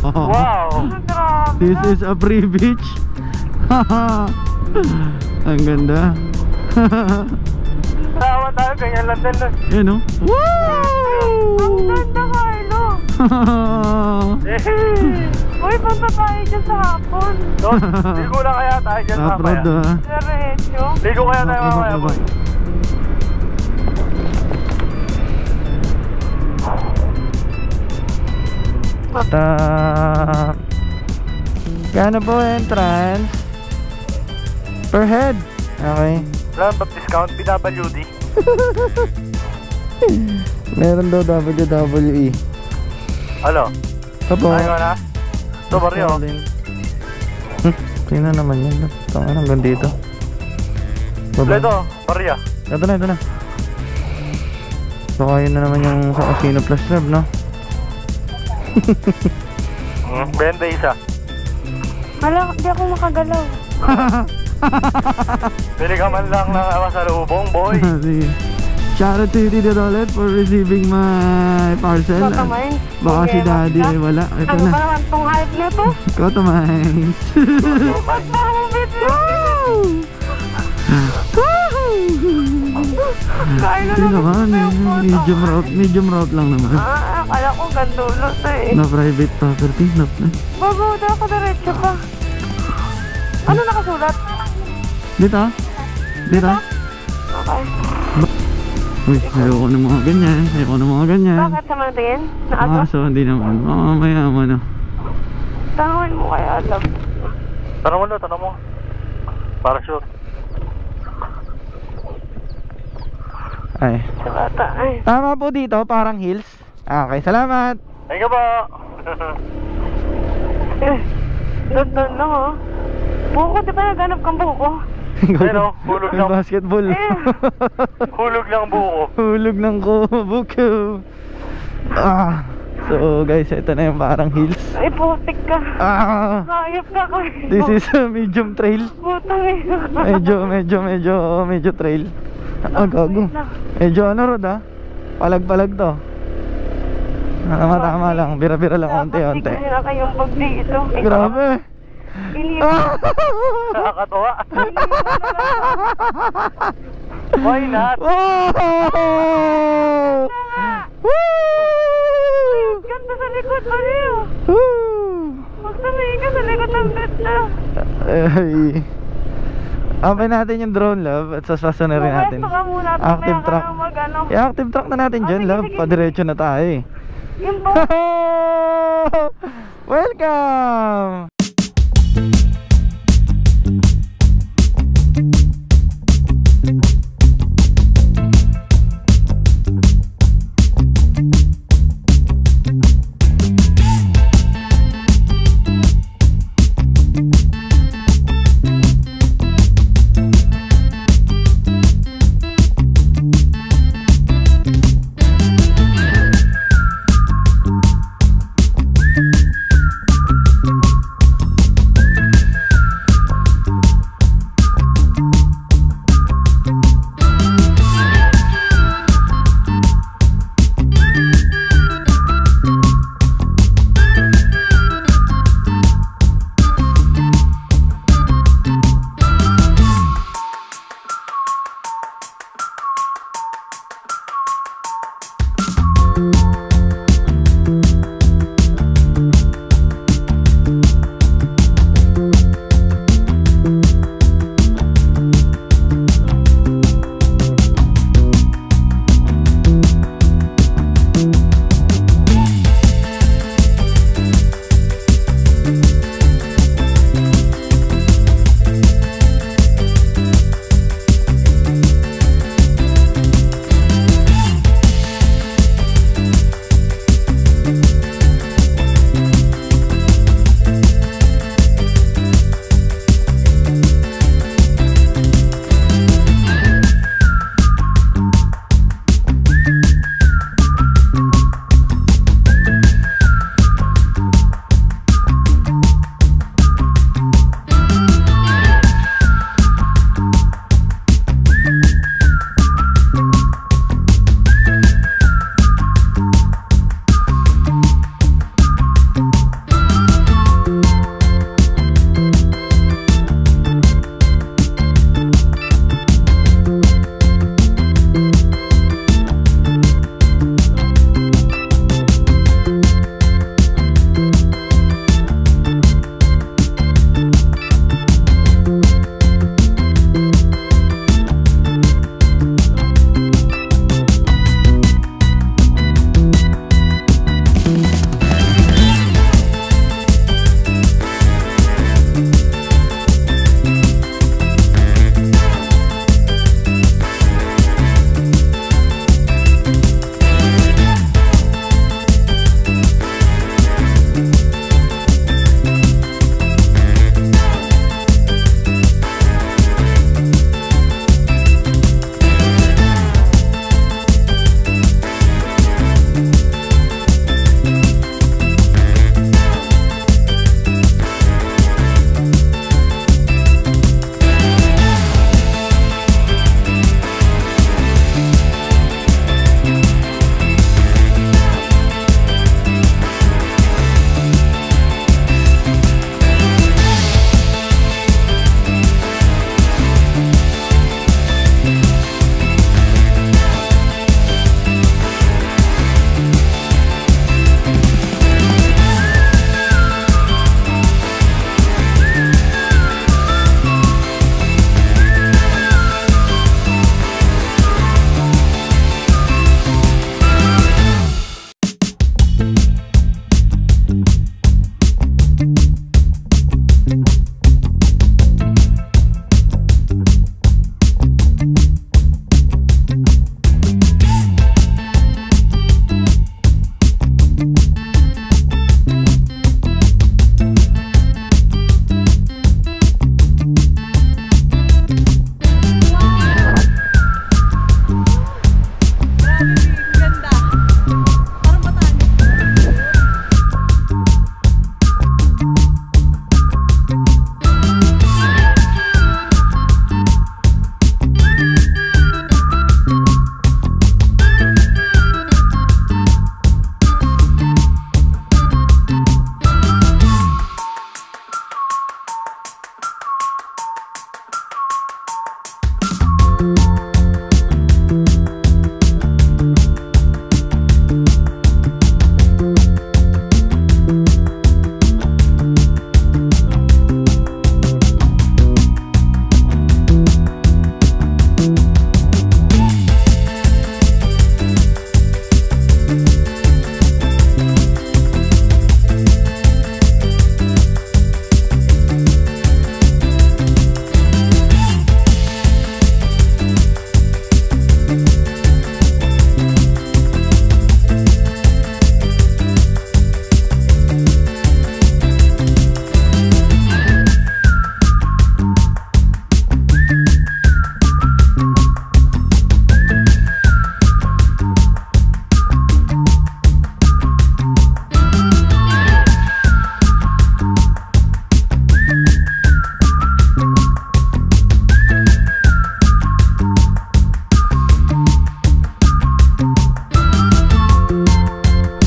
Oh,
Wow!
Grabe.
this is a free beach. Ang ganda.
Tawa tayo, ganyan lang din.
Yan o.
Ang ganda, Carlo. Uy, punta tayo dyan sa hapon.
Ligo na kaya tayo dyan mamaya.
Naprod ah.
Diretso.
Ligo kaya tayo mamaya.
Bye-bye. Kano po entrance? Per head. Okay.
Wala ba discount? PWD.
Meron daw WWE.
Ano?
Apo.
Ayaw na? Ito baryo.
Sino naman yun? Tangan hanggang dito. Baba.
Ito, barya.
Ito na. Baka yun na naman yung sa Casino Plus Club, no?
21.
Hala, di ako makagalaw.
Pili ka man lang ng masalubong, boy.
Sige. Shout out to Tito Dolet for receiving my parcel.
Coto Mines.
Baka si Daddy ay wala. Ito
Ano
na.
ba naman tong hype na to?
Coto Mines.
Carlo
Hindi naman. Medium route lang naman.
Akala ko gandulo to eh.
Na private property.
Bago, di ako diretso pa. Ano nakasulat?
Dito?
Okay.
Uy, ayoko ng mga ganyan.
Bakit sa tingin? Naato?
So hindi naman. Mamaya ano.
Tanungin mo kaya alam.
Tanong mo. Para sure.
Ay.
Sa bata ay.
Tama po dito, Parang Hills. Okay, salamat.
Thank you po.
Doon lang oh. Buko, di ba naghanap kang buko?
Ayun, hulog ng
basketball.
hulog ng buko.
Hulog ng buko. Ah. So guys, ito na yung parang hills.
Ay, putik ka. Sayop ka ko.
This is a medium trail.
Putang ina.
Medyo trail. Gago. Medyo ano Rod palag-palag to. Tama lang, bira-bira lang onti-onti.
Dapat hindi kayong pag dito.
Grabe.
Nakakatawa. Why not?
Oh! Woo!
Ganda sa likod pa rin.
Woo!
Magsabihin ka sa likod ng bed na.
Ay. Ampay natin yung drone, love. At sasasunod rin natin.
Pwesto ka muna.
Active
mamaya ka
track.
na mag-ano.
I-active track na natin dyan,
sige,
love.
sige.
Padiretso na tayo eh.
Yung po.
Welcome!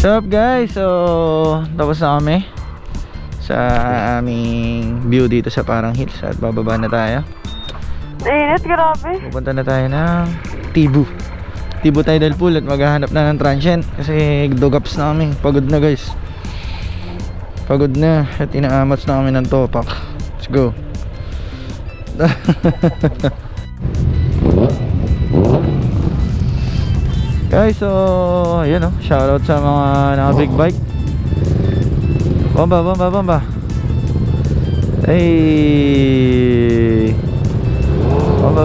What's up guys? So, tapos na kami sa aming view dito sa Parang Hills at bababa na tayo.
Init, grabe.
Pupunta na tayo ng Tibu Tidal Pool at maghahanap na ng transient kasi dogaps na kami. Pagod na guys. Pagod na at inaamats na kami ng topak. Let's go. Guys, so yun o, shoutout sa mga naka big bike. Bomba. Hey,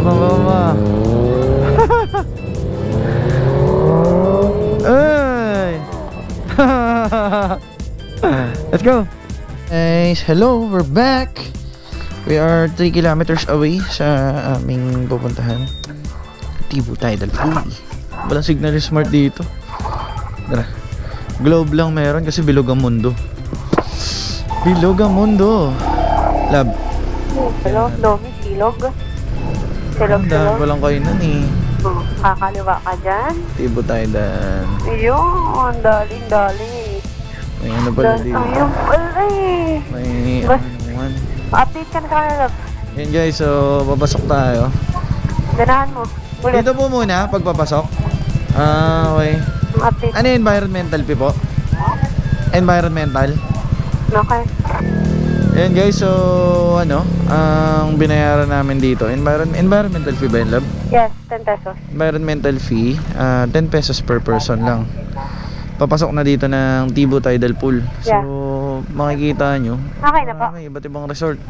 bomba. Hey. Let's go. Guys, hello, we're back. We are 3 kilometers away sa aming pupuntahan, Tibu Tidal Pool. Walang signal yung smart dito. Tara. Globe lang meron kasi bilog ang mundo. Bilog ang mundo. Lab.
Hello, Domi, silog. Silog.
Walang kainan eh.
Kakaliwa ka dyan.
Tibu Tidal.
Ayun, daling.
May ano pala dito.
Ayun pala eh.
May ano.
Update ka na sa kanila.
Yan guys, so papasok tayo.
Ganahan mo. Ulit.
Dito po muna pagpapasok. Okay.
Update.
Ano yung environmental fee po? Environmental?
Okay.
Ayan guys, so ano, ang binayaran namin dito, environmental fee ba yun, love?
Yes, 10 pesos.
Environmental fee, 10 pesos per person lang. Papasok na dito ng Tibu Tidal Pool.
Yeah.
So, makikita nyo,
Okay na po.
may iba't ibang resort.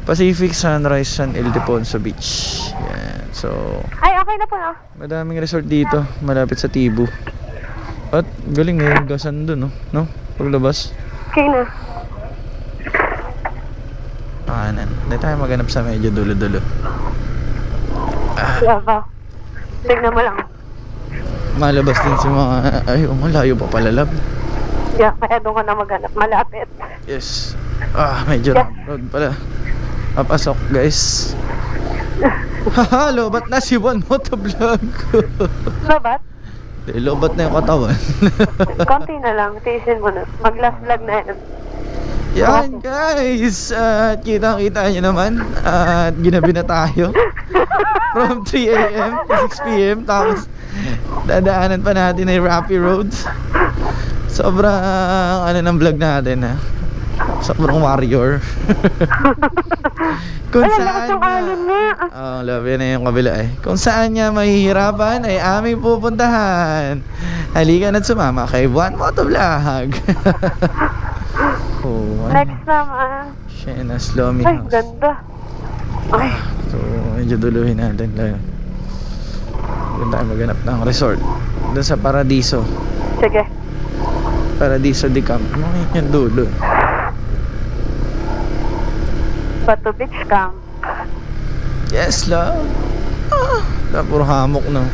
Pacific Sunrise San Ildefonso Beach. Yan. So,
Ay, okay na po no?
madaming resort dito, malapit sa Tibu. At galing may gasan dun, no? Paglabas.
Okay na.
Kanan. Hindi tayo maghanap sa medyo dulo-dulo.
Lava. Tignan mo lang.
Malabas din si mga... Ay, malayo pa pala, lab.
Yeah, kaya doon ka na maghanap. Malapit.
Yes. Medyo road pala. Papasok, guys. Haha, lobat na si Juan Motovlog.
Lobat?
Lobat na yung katawan.
Konti na lang. Tiisin mo na. Mag-last vlog na yan.
Yan, guys. Kita-kita nyo naman. At ginabi na tayo. From 3 AM to 6 PM. Tapos, dadaanan pa natin ay Rappi Roads. Sobrang, ng vlog natin, ha. Sobrang warrior. Kung saan niya, love yun na yung kabila eh. Kung saan niya mahihirapan ay aming pupuntahan. Halika na't sumama kay Juan Motovlog.
Next naman.
Shena's Lomi
Ay,
House.
ganda. Ay.
So, medyo duluhin natin lang. Doon tayo maghanap ng resort. Doon sa Paradiso.
Sige.
Paradiso de Camp. Ano yung dulo?
Bato Beach Camp.
Yes, love. Puro hammock, no?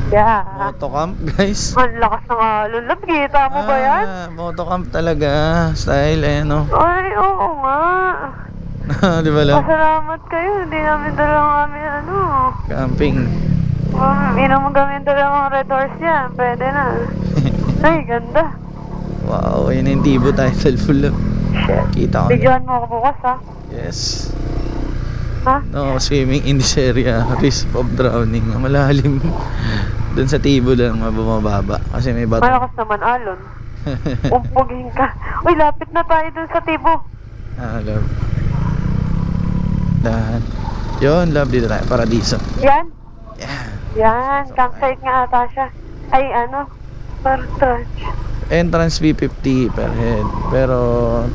Yeah.
Motocamp, guys.
Ang lakas ng alulab. Kita mo ba yan?
Motocamp talaga. Style, no?
Ay, oo nga.
Di ba lang?
Pasalamat kayo. Hindi namin dalawang kami
Camping.
Inom kami dalawang Red Horse yan. Pwede na. Ay, ganda.
Wow, yun yung Tibu Tidal Pool. Kita ko.
Bigyan mo ako bukas, ha?
Yes.
Ha?
No, swimming in this area. Risk of drowning. Malalim. Doon sa Tibu lang mababa. Kasi may bato.
Malakas naman alon. Umpugin ka. Uy, lapit na tayo dun sa Tibu.
Love. Dahan. Yun, love. Dito tayo. Paradiso.
Yan?
Yeah.
Yan. Campsite nga ata siya. Ay, Partage.
Entrance fee 50 per head. Pero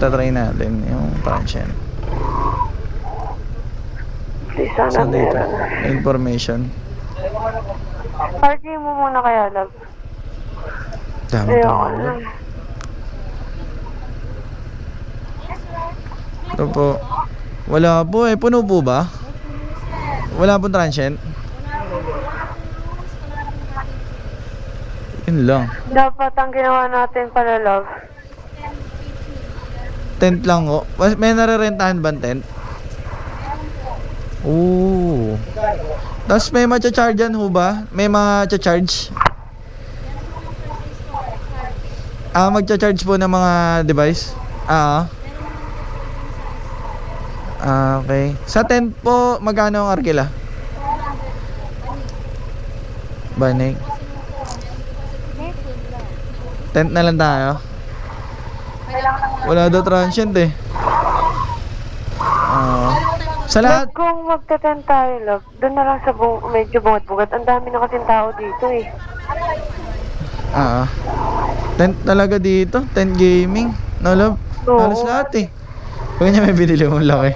tatry natin yung transient.
Please, sana
Saan dito?
meron.
Information.
Parking mo muna kaya, love.
Dami
Ayoko
pa.
na.
Ito po. Wala po eh. Puno po ba? Wala pong transient? Yun lang.
Dapat ang ginawa natin pala, love.
Tent lang ho. May narerentahan ba tent? Oo. Tapos may matcha-chargean ho ba? May matcha-charge?
Magcha-charge po ng mga device? Okay. Sa tent po, magkano ang arkila? Banig. Tent na lang tayo. Wala daw transient eh. Sa lahat.
Kung magte-tent tayo, love, doon na lang sa medyo bungat-bungat. Ang dami na kasing tao dito eh.
Tent talaga dito. Tent gaming. No, love?
Oo.
Halos lahat eh. Kung niya may binili mong laki.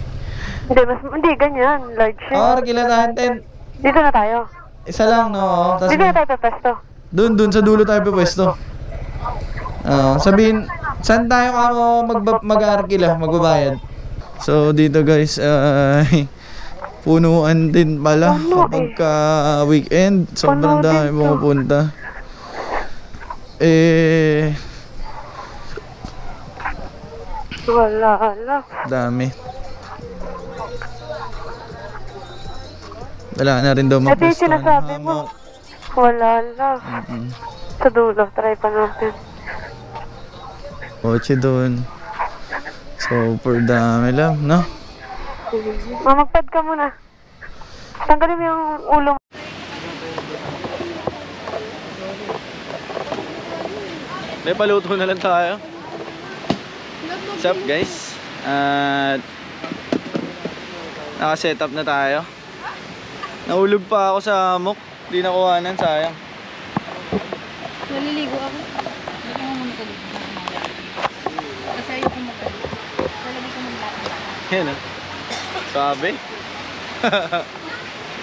Hindi, ganyan. Large siya.
Arkila tayo tent.
Dito na tayo.
Isa lang, no? Tas
Dito na tayo pepesto.
Doon sa dulo tayo pwesto. Sabihin, saan tayo mag-arkila, magbabayad? So dito guys, punuan din pala kapag weekend. Sobrang dami pumupunta.
Wala.
Dami. Wala na rin daw
Ito yung
mapwesto.
sinasabi mo. Wala. Sa dulo, try pa natin.
Kotse doon. Super dami lang, no?
Magpad ka muna. Tanggalin mo yung ulo mo.
May paluto na lang tayo. What's up guys? At naka-set up na tayo. Nahulog pa ako sa amok. Di nakuhanan, sayang.
Naliligo ako. Hindi ko muna tulog. Kasi ayoko magkalit. Lalagay ko muna lahat.
Yan ah. Swabe.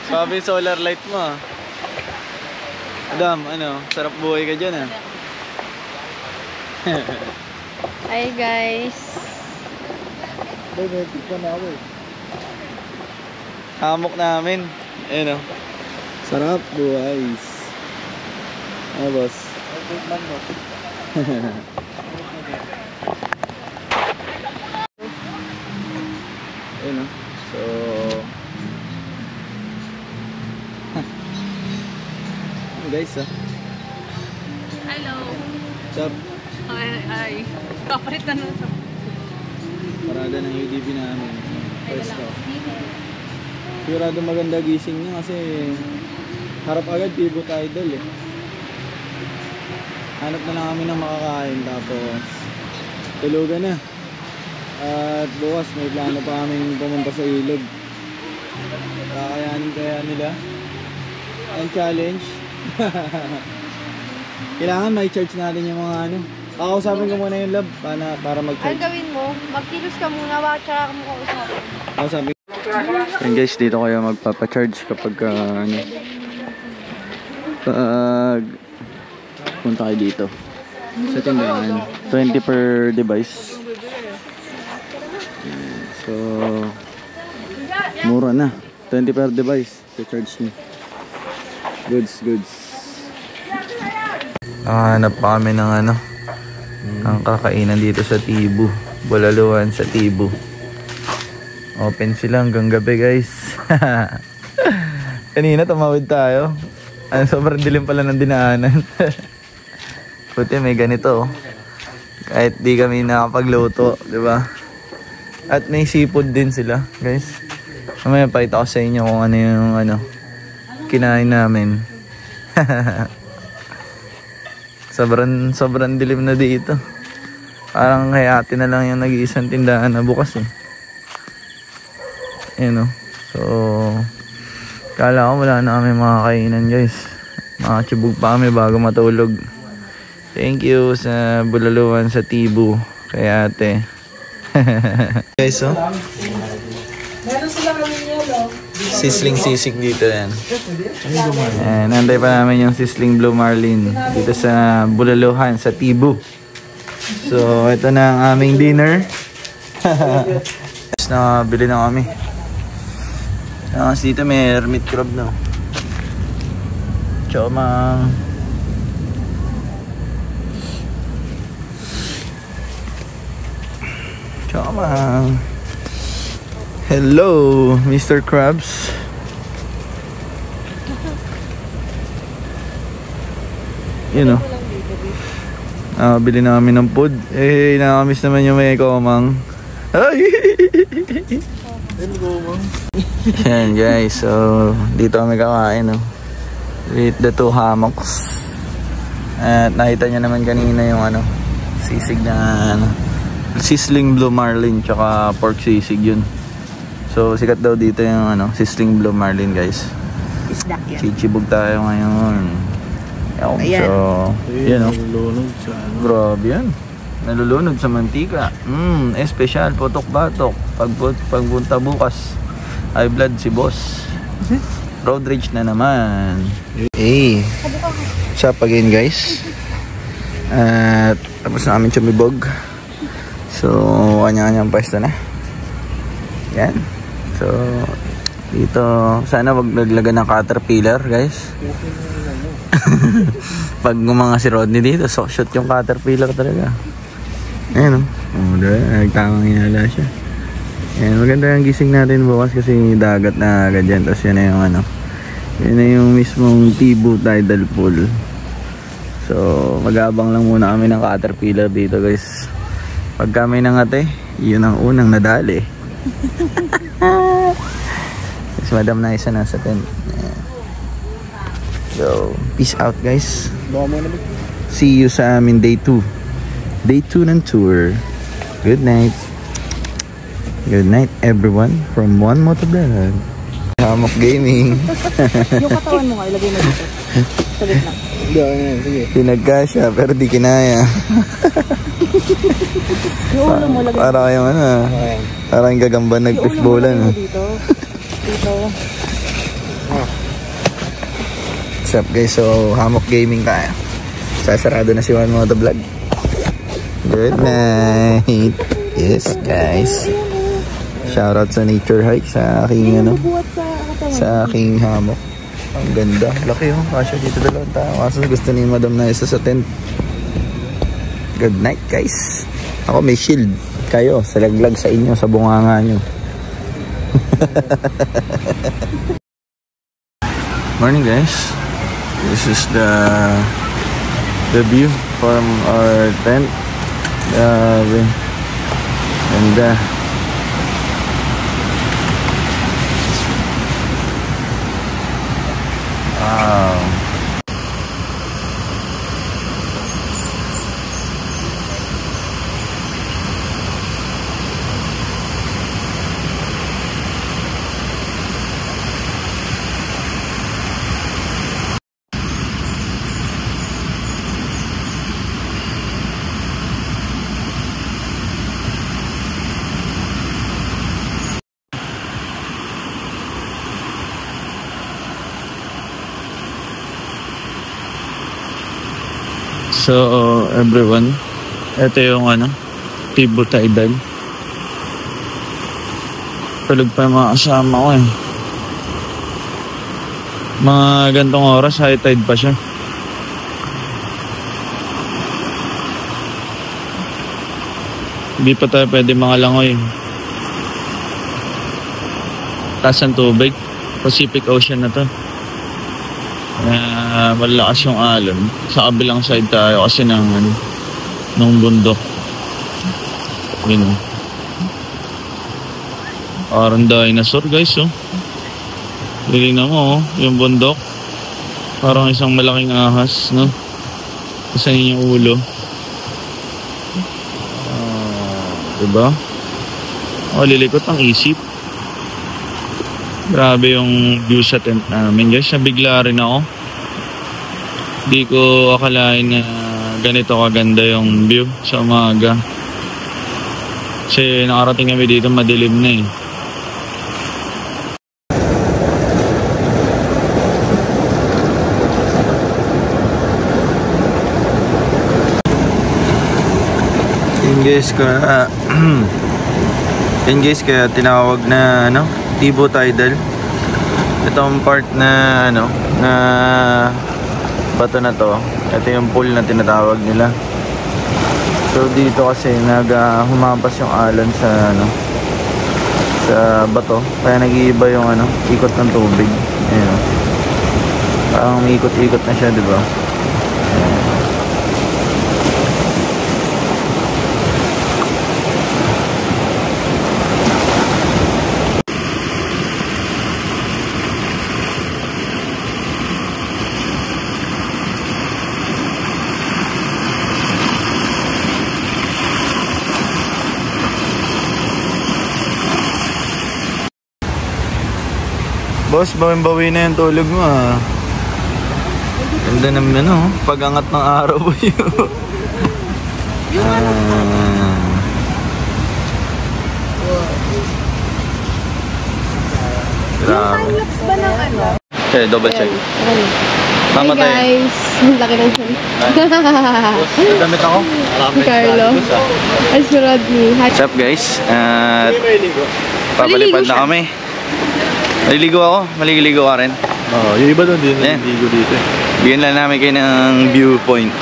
Swabe yung solar light mo ah. Adam, sarap buhay ka dyan ah.
Hi guys.
Hamok namin. Ayun oh. Sarap buhay. Boss. Ayun oh. So guys ah.
Hello.
What's up?
Hi. Kapalit na nun sa...
Parada ng UDP namin. First off. Sigurado maganda gising niya kasi harap agad Tibot Idol eh. Hanap na lang kami ng makakain tapos tulugan na. At bukas may plano pa kaming pumunta sa ilog. Kakayanin kaya nila ang challenge. Kailangan may charge natin yung mga Kakausapin ko muna yung lab para mag-charge.
Ang gawin mo, magkilos ka muna, tsaka mo kausapin.
Kakausapin. And guys, dito kayo magpapa-charge kapag pag punta kayo dito sa tindahan. 20 per device. So mura na. 20 per device to charge nyo. Goods. Hanap pa kami ng ang kakainan dito sa Tibu. Bulaluhan sa Tibu. Open sila hanggang gabi guys. Kanina tumawid tayo. Sobrang dilim pala ng dinaanan. Buti may ganito. Kahit di kami nakapagluto, di ba? At may seafood din sila guys. Mamaya pakita ko sa inyo kung ano yung kinain namin. Sobrang dilim na dito. Parang hayati na lang yung nag-iisang tindahan na bukas eh. Ayan o. So kala ko wala na kami mga kainan guys. Makachibog pa kami bago matulog. Thank you sa Bulaluhan sa Tibu kay ate. Guys oh, meron sila kami yelo. Sizzling sisig dito yan. And nantay pa namin yung Sizzling Blue Marlin dito sa Bulaluhan sa Tibu. So ito na ang aming dinner. Nakabili na kami. Kasi dito may hermit crab na. Chomang. Chomang. Hello, Mr. Krabs. You know.
Bili namin ng food. Nakamiss naman yung may komang. Ay! Yan guys, so dito kami kakain, no? With the 2 hammocks. At nakita nyo naman kanina yung sisig na sizzling blue marlin tsaka pork sisig yun. So sikat daw dito yung sizzling blue marlin guys.
Isda yan.
Chichibog tayo ngayon.
Ayan.
So yun grabe yan. Nalulunod sa mantika. Espesyal, putok-batok. Pagpunta bukas, high blood si boss. Road rage na naman. Hey, what's up again guys? At tapos na kami chumibog. So, kanya-kanyang pwesto na. Yan. So, dito, sana wag naglagan ng caterpillar guys. Pag mga si Rodney dito, so shoot yung caterpillar talaga. Ayan o. Nagtamang hinala siya. Ayan, maganda yung gising natin bukas kasi dagat na agad yan. Tapos yun na yung yun na yung mismong Tibu Tidal Pool. So, mag-aabang lang muna kami ng caterpillar dito guys. Pag kami nangate, yun ang unang nadali. Kasi Madam na isa nasa tent. Ayan. So, peace out guys. See you sa amin day 2. Day 2 ng tour. Good night. Good night everyone from One Motovlog. Hammock Gaming.
Yung katawan mo nga, ilagay mo dito. Sa gitna.
Sige. Pinagkasya pero di kinaya.
Yung ulo mo, lagay mo.
Para kayong para kayong gagamba nag-fishbowlan.
Dito. Dito.
What's up guys? So, Hammock Gaming tayo. Sasarado na si One Motovlog. Good night. Yes guys. Shoutout sa Nature Hike sa aking sa aking hammock. Ang ganda. Laki yung kasya dito dalawang tao. Kaso gusto ni Madam na isa sa tent. Good night guys. Ako may shield. Kayo sa laglag sa inyo sa bunganga nyo. Morning guys. This is the view from our tent. Ganda. Wow. So everyone, ito yung Tibu Tidal. Tulog pa yung mga kasama ko eh. Mga gantong oras, high tide pa siya. Hindi pa tayo pwede mga langoy. Taas ang tubig, Pacific Ocean na to. Malakas yung alon. Sa kabilang side tayo kasi ng bundok. Yun o. Parang dinosaur guys oh. Tingnan mo oh, yung bundok. Parang isang malaking ahas no. Kasi yung ulo. Diba? Lilikot ang isip. Grabe yung view sa tent namin guys. Nabigla rin ako. Di ko akalain na ganito kaganda yung view sa umaga. Kasi nakarating kami dito madilim na eh. Yun guys, kaya tinawag na Tibu Tidal. Itong part na na bato na to, ito yung pool na tinatawag nila. So dito kasi humampas yung alon sa sa bato, kaya nag-iiba yung ikot ng tubig. Ayan. Parang umiikot-ikot na siya, di ba? Boss, bawin-bawi na yung tulog mo ah. Ganda naman ano, pag-angat ng araw po yun. Grabe.
Ba ng ano?
Okay, double check. Mamatay.
Hey guys, laki ng sun.
Damit ako.
Carlo. As Rodney.
What's up guys? At papalipad na kami. Maliligo ako. Maliligo ka rin.
Oo, yung iba doon din naliligo dito eh.
Bigyan lang namin kayo ng viewpoint.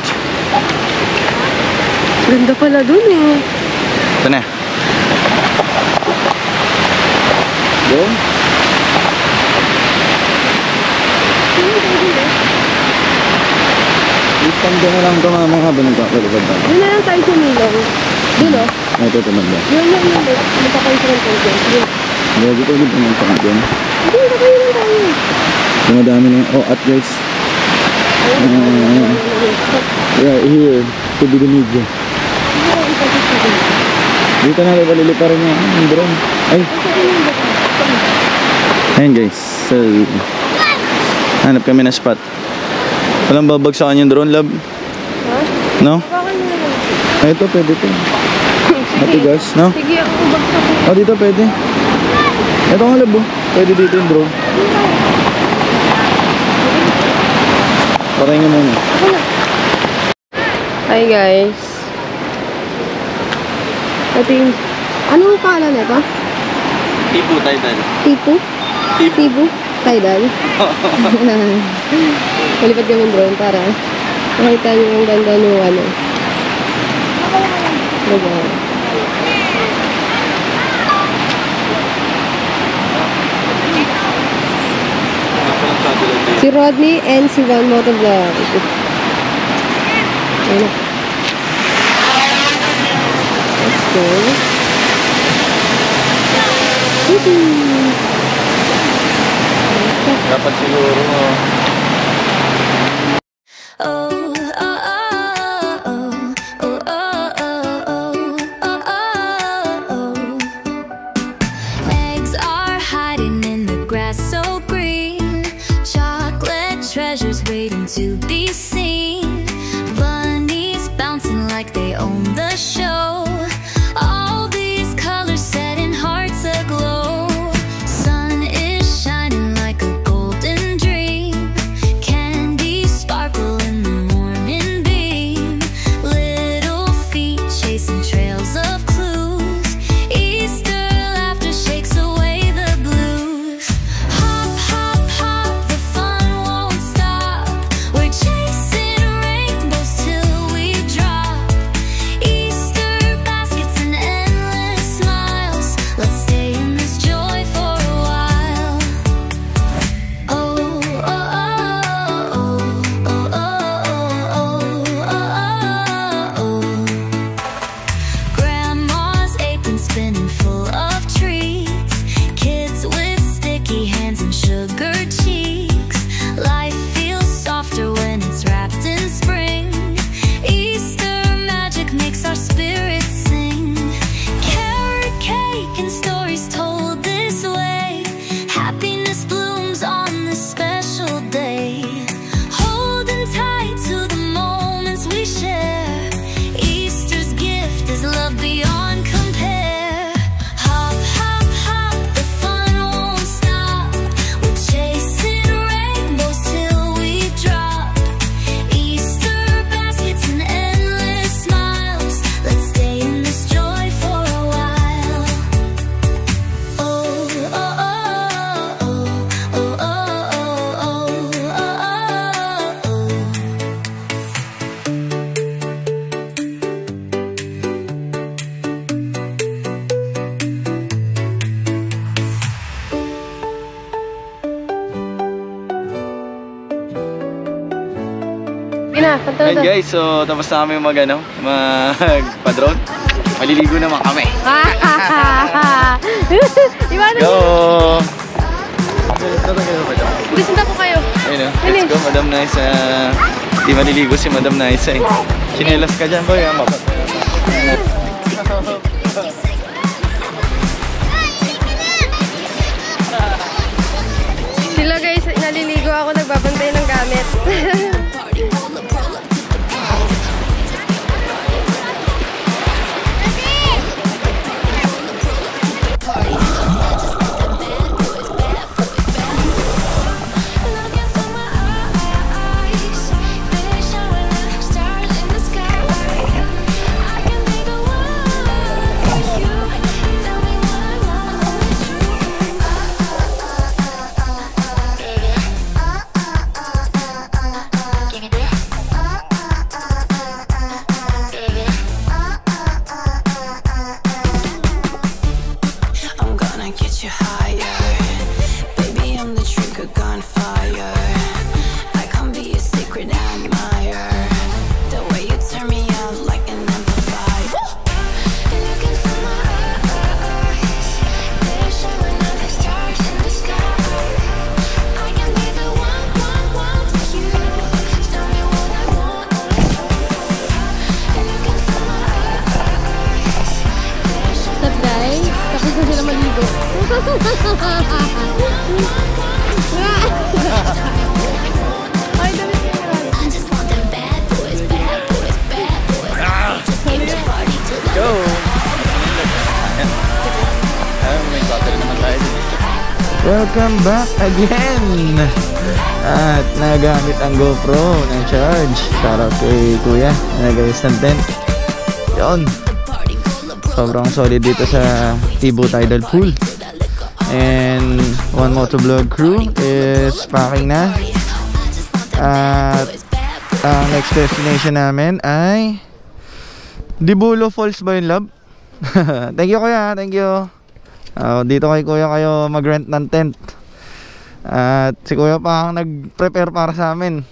Ganda pala dun eh.
Ito na. Go. Isang doon na lang ito mga habang nagkakalipad na.
Doon na lang tayo sa Milong. Doon o?
Ito tumanda.
Yun. Magkakayo sa ng tayo dyan.
Lagi ko ulit naman sa dyan.
Hindi, nakayo lang tayo.
Dumadami na. Oh, at guys. Yeah, here. To be the media. Dito na palilipa rin yung drone. Ay. Ayan guys. So, hanap kami na spot. Walang babagsakan yung drone, love? No? Ay, ito pwede ito. Matigas, no?
Sige, ako bagsak ko.
Oh, dito pwede. Ito nga, love. Pwede dito yung drone. Paray nga muna.
Hi guys. Ito yung... Anong pangalan na ito?
Tipu, Tidal.
Tipu? Tipu? Tidal? Malipad kami drone para makita nyo yung ganda nung ano. Lugar. Si Rodney and si Van Motovlog. Ayun. Let's go.
Dapat siguro
Eggs are hiding in the grass so green. Chocolate treasures waiting to be seen. Bunnies bouncing like they own the show. All these colors setting hearts aglow. Sun is shining like a golden dream. Candy sparkle in the morning beam. Little feet chasing trails of clues. Easter laughter shakes away the blues. Hop, hop, hop, the fun won't stop. We're chasing rainbows till we drop. Easter baskets and endless smiles. Let's stay in this joy for a while. Oh, oh, oh, oh, oh, oh, oh, oh. Grandma's apron spinning full of treats. Kids with sticky hands and sugar cheeks. Life feels softer when it's wrapped in spring. Easter magic makes our spirits sing. Carrot cake and stories told this way. Happiness blooms on this special day. Holding tight to the moments we share. Easter's gift is love beyond compare. Hop, hop, hop, the fun won't stop. We're chasing rainbows till we drop. Easter baskets and endless smiles. Let's stay in this joy for a while. Oh, oh, oh, oh, oh, oh, oh, oh, oh.
Ina, kanta
Ayan guys, so tapos na kami magpa-drone. Maliligo naman kami.
Diba na?
Go!
Gusto na po kayo.
Ayun o, let's go Madam Naisa. Di maliligo si Madam Naisa eh. Chinelas ka dyan boy, mabat.
Hello guys, naliligo ako, nagbabantay ng gamit.
Welcome back again! At nagamit ang GoPro ng charge. Shoutout kay Kuya na nag-ayos ng tent. Yun! Sobrang solid dito sa Tibu Tidal Pool. And One Motovlog crew is packing na. At ang next destination namin ay Dibulo Falls ba yun, love? Thank you, Kuya. Thank you. Dito kay Kuya kayo mag-rent ng tent. At si Kuya pa ang nag-prepare para sa amin.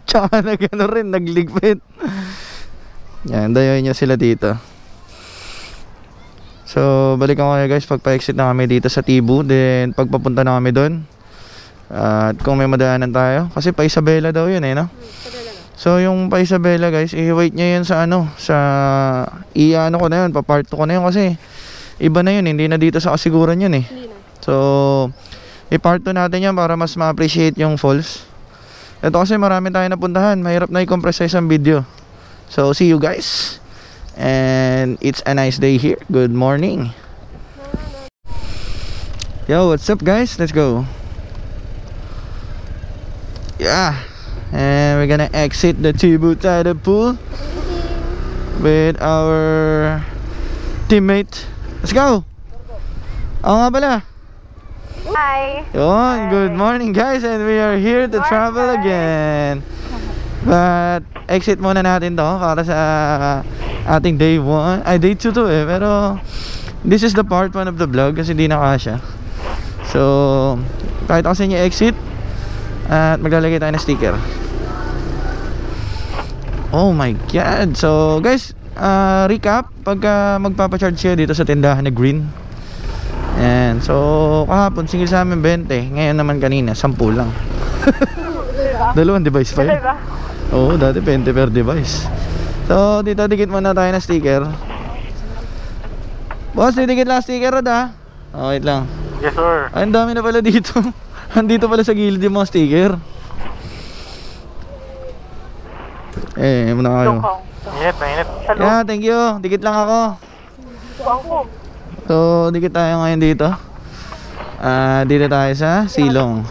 Tsaka nagligpit. Yan, dayoy nyo sila dito. So balikan ko kayo guys pag pa-exit na kami dito sa Tibu. Then pagpapunta na kami doon. At kung may madaanan tayo, kasi pa Isabela daw yun no? So yung pa Isabela guys, i-wait nyo yun sa sa i-ano ko na yun, pa-part 2 ko na yun kasi iba na yun, hindi na dito sa kasiguran yun So i-part 2 natin yan para mas ma-appreciate yung falls. Ito kasi marami tayo napuntahan, mahirap na i-compress sa isang video. So see you guys. And it's a nice day here. Good morning. Yo, what's up guys? Let's go. Yeah. And we're gonna exit the Tibu Tidal Pool with our teammate. Let's go! Oo nga pala.
Hi!
Yun, good morning guys. And we are here to travel again. But exit muna natin to para sa ating day 1. Ay, day 2 to pero this is the part 1 of the vlog kasi di nakasya. So kahit ako sa inyo exit. At maglalagay tayo ng sticker. Oh my god. So guys, recap, pagka magpapacharge kayo dito sa tindahan na green. And so kahapon singil sa amin 20. Ngayon naman kanina 10 lang. Dalawang device pa yun. Oo, dati 20 per device. So dito dikit muna tayo na sticker. Boss, didikit lang sticker Rod ha. Oh, wait lang.
Yes sir.
Ay, ang dami na pala dito. Andito pala sa gilid yung mga sticker. Muna kayo.
Mainit.
Yeah, thank you. Dikit lang ako. So, dikit tayo ngayon dito. Dito tayo sa Silong.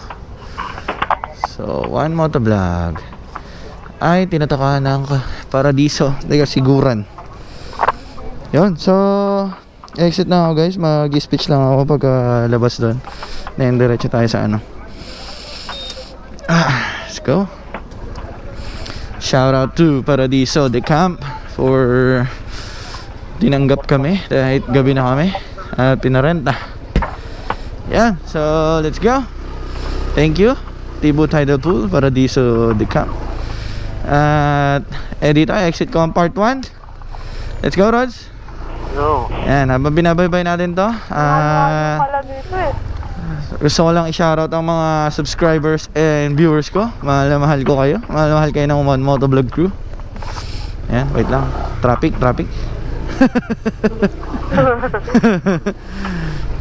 So, One Motovlog ay tinatakaan ng paradiso. Teka, siguran. Yun, so exit na ako guys. Mag-speech lang ako pag labas doon. Then, diretso tayo sa let's go. Shout out to Paradiso The Camp for tinanggap kami kahit gabi na kami at pinarenta. Yeah, so let's go. Thank you Tibu Tidal Pool, Paradiso The Camp. At dito exit ko ang part 1. Let's go Rods.
Yo.
Yan, habang binabaybay natin to gusto ko lang i-shoutout ang mga subscribers and viewers ko. Mahal na mahal ko kayo. Mahal na mahal kayo ng One Motovlog crew. Ayan, wait lang. Traffic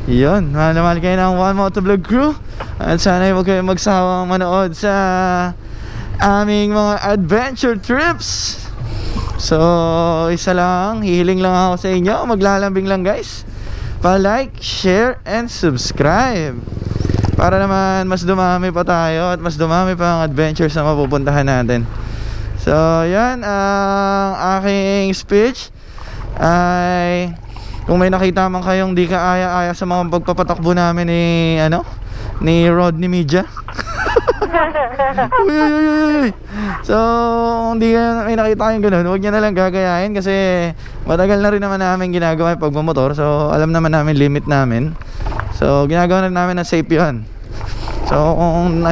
Yun, mahal kayo ng One Motovlog crew. At sana huwag kayo magsawang manood sa aming mga adventure trips. So, isa lang, hihiling lang ako sa inyo. Maglalambing lang guys. Pa-like, share, and subscribe. Para naman mas dumami pa tayo at mas dumami pa ang adventures na mapupuntahan natin. So, yan ang aking speech. Ay, kung may nakita man kayong di kaaya-aya sa mga pagpapatakbo namin ni Rodney Media. Uy. So, kung di may nakita kayong ganun, huwag nyo na lang gagayahin kasi matagal na rin naman namin ginagawa yung pagmamotor. So, alam naman namin limit namin. So, ginagawa na namin na safe yun. So, kung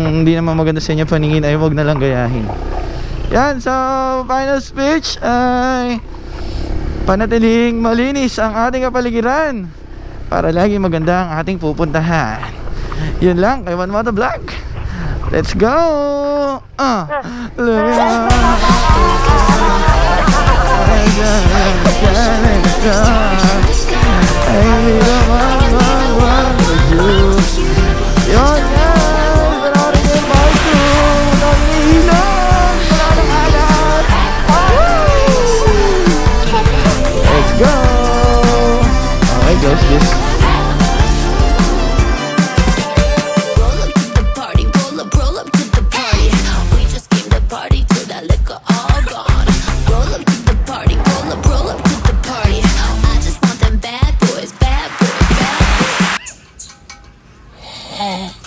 hindi naman maganda sa inyo paningin ay huwag na lang gayahin. Yan, so final speech ay panatiling malinis ang ating kapaligiran para lagi maganda ang ating pupuntahan. Yun lang kay One Motovlog. Let's go! Yun guys, panoorin yung part 2 ng Ilong. Maraming alat. Let's go. Okay guys, this
Roll up to the party, roll up to the party. We just came to party till that liquor all gone. Roll up to the party, roll up to the party. I just want them bad boys, bad boys, bad boys.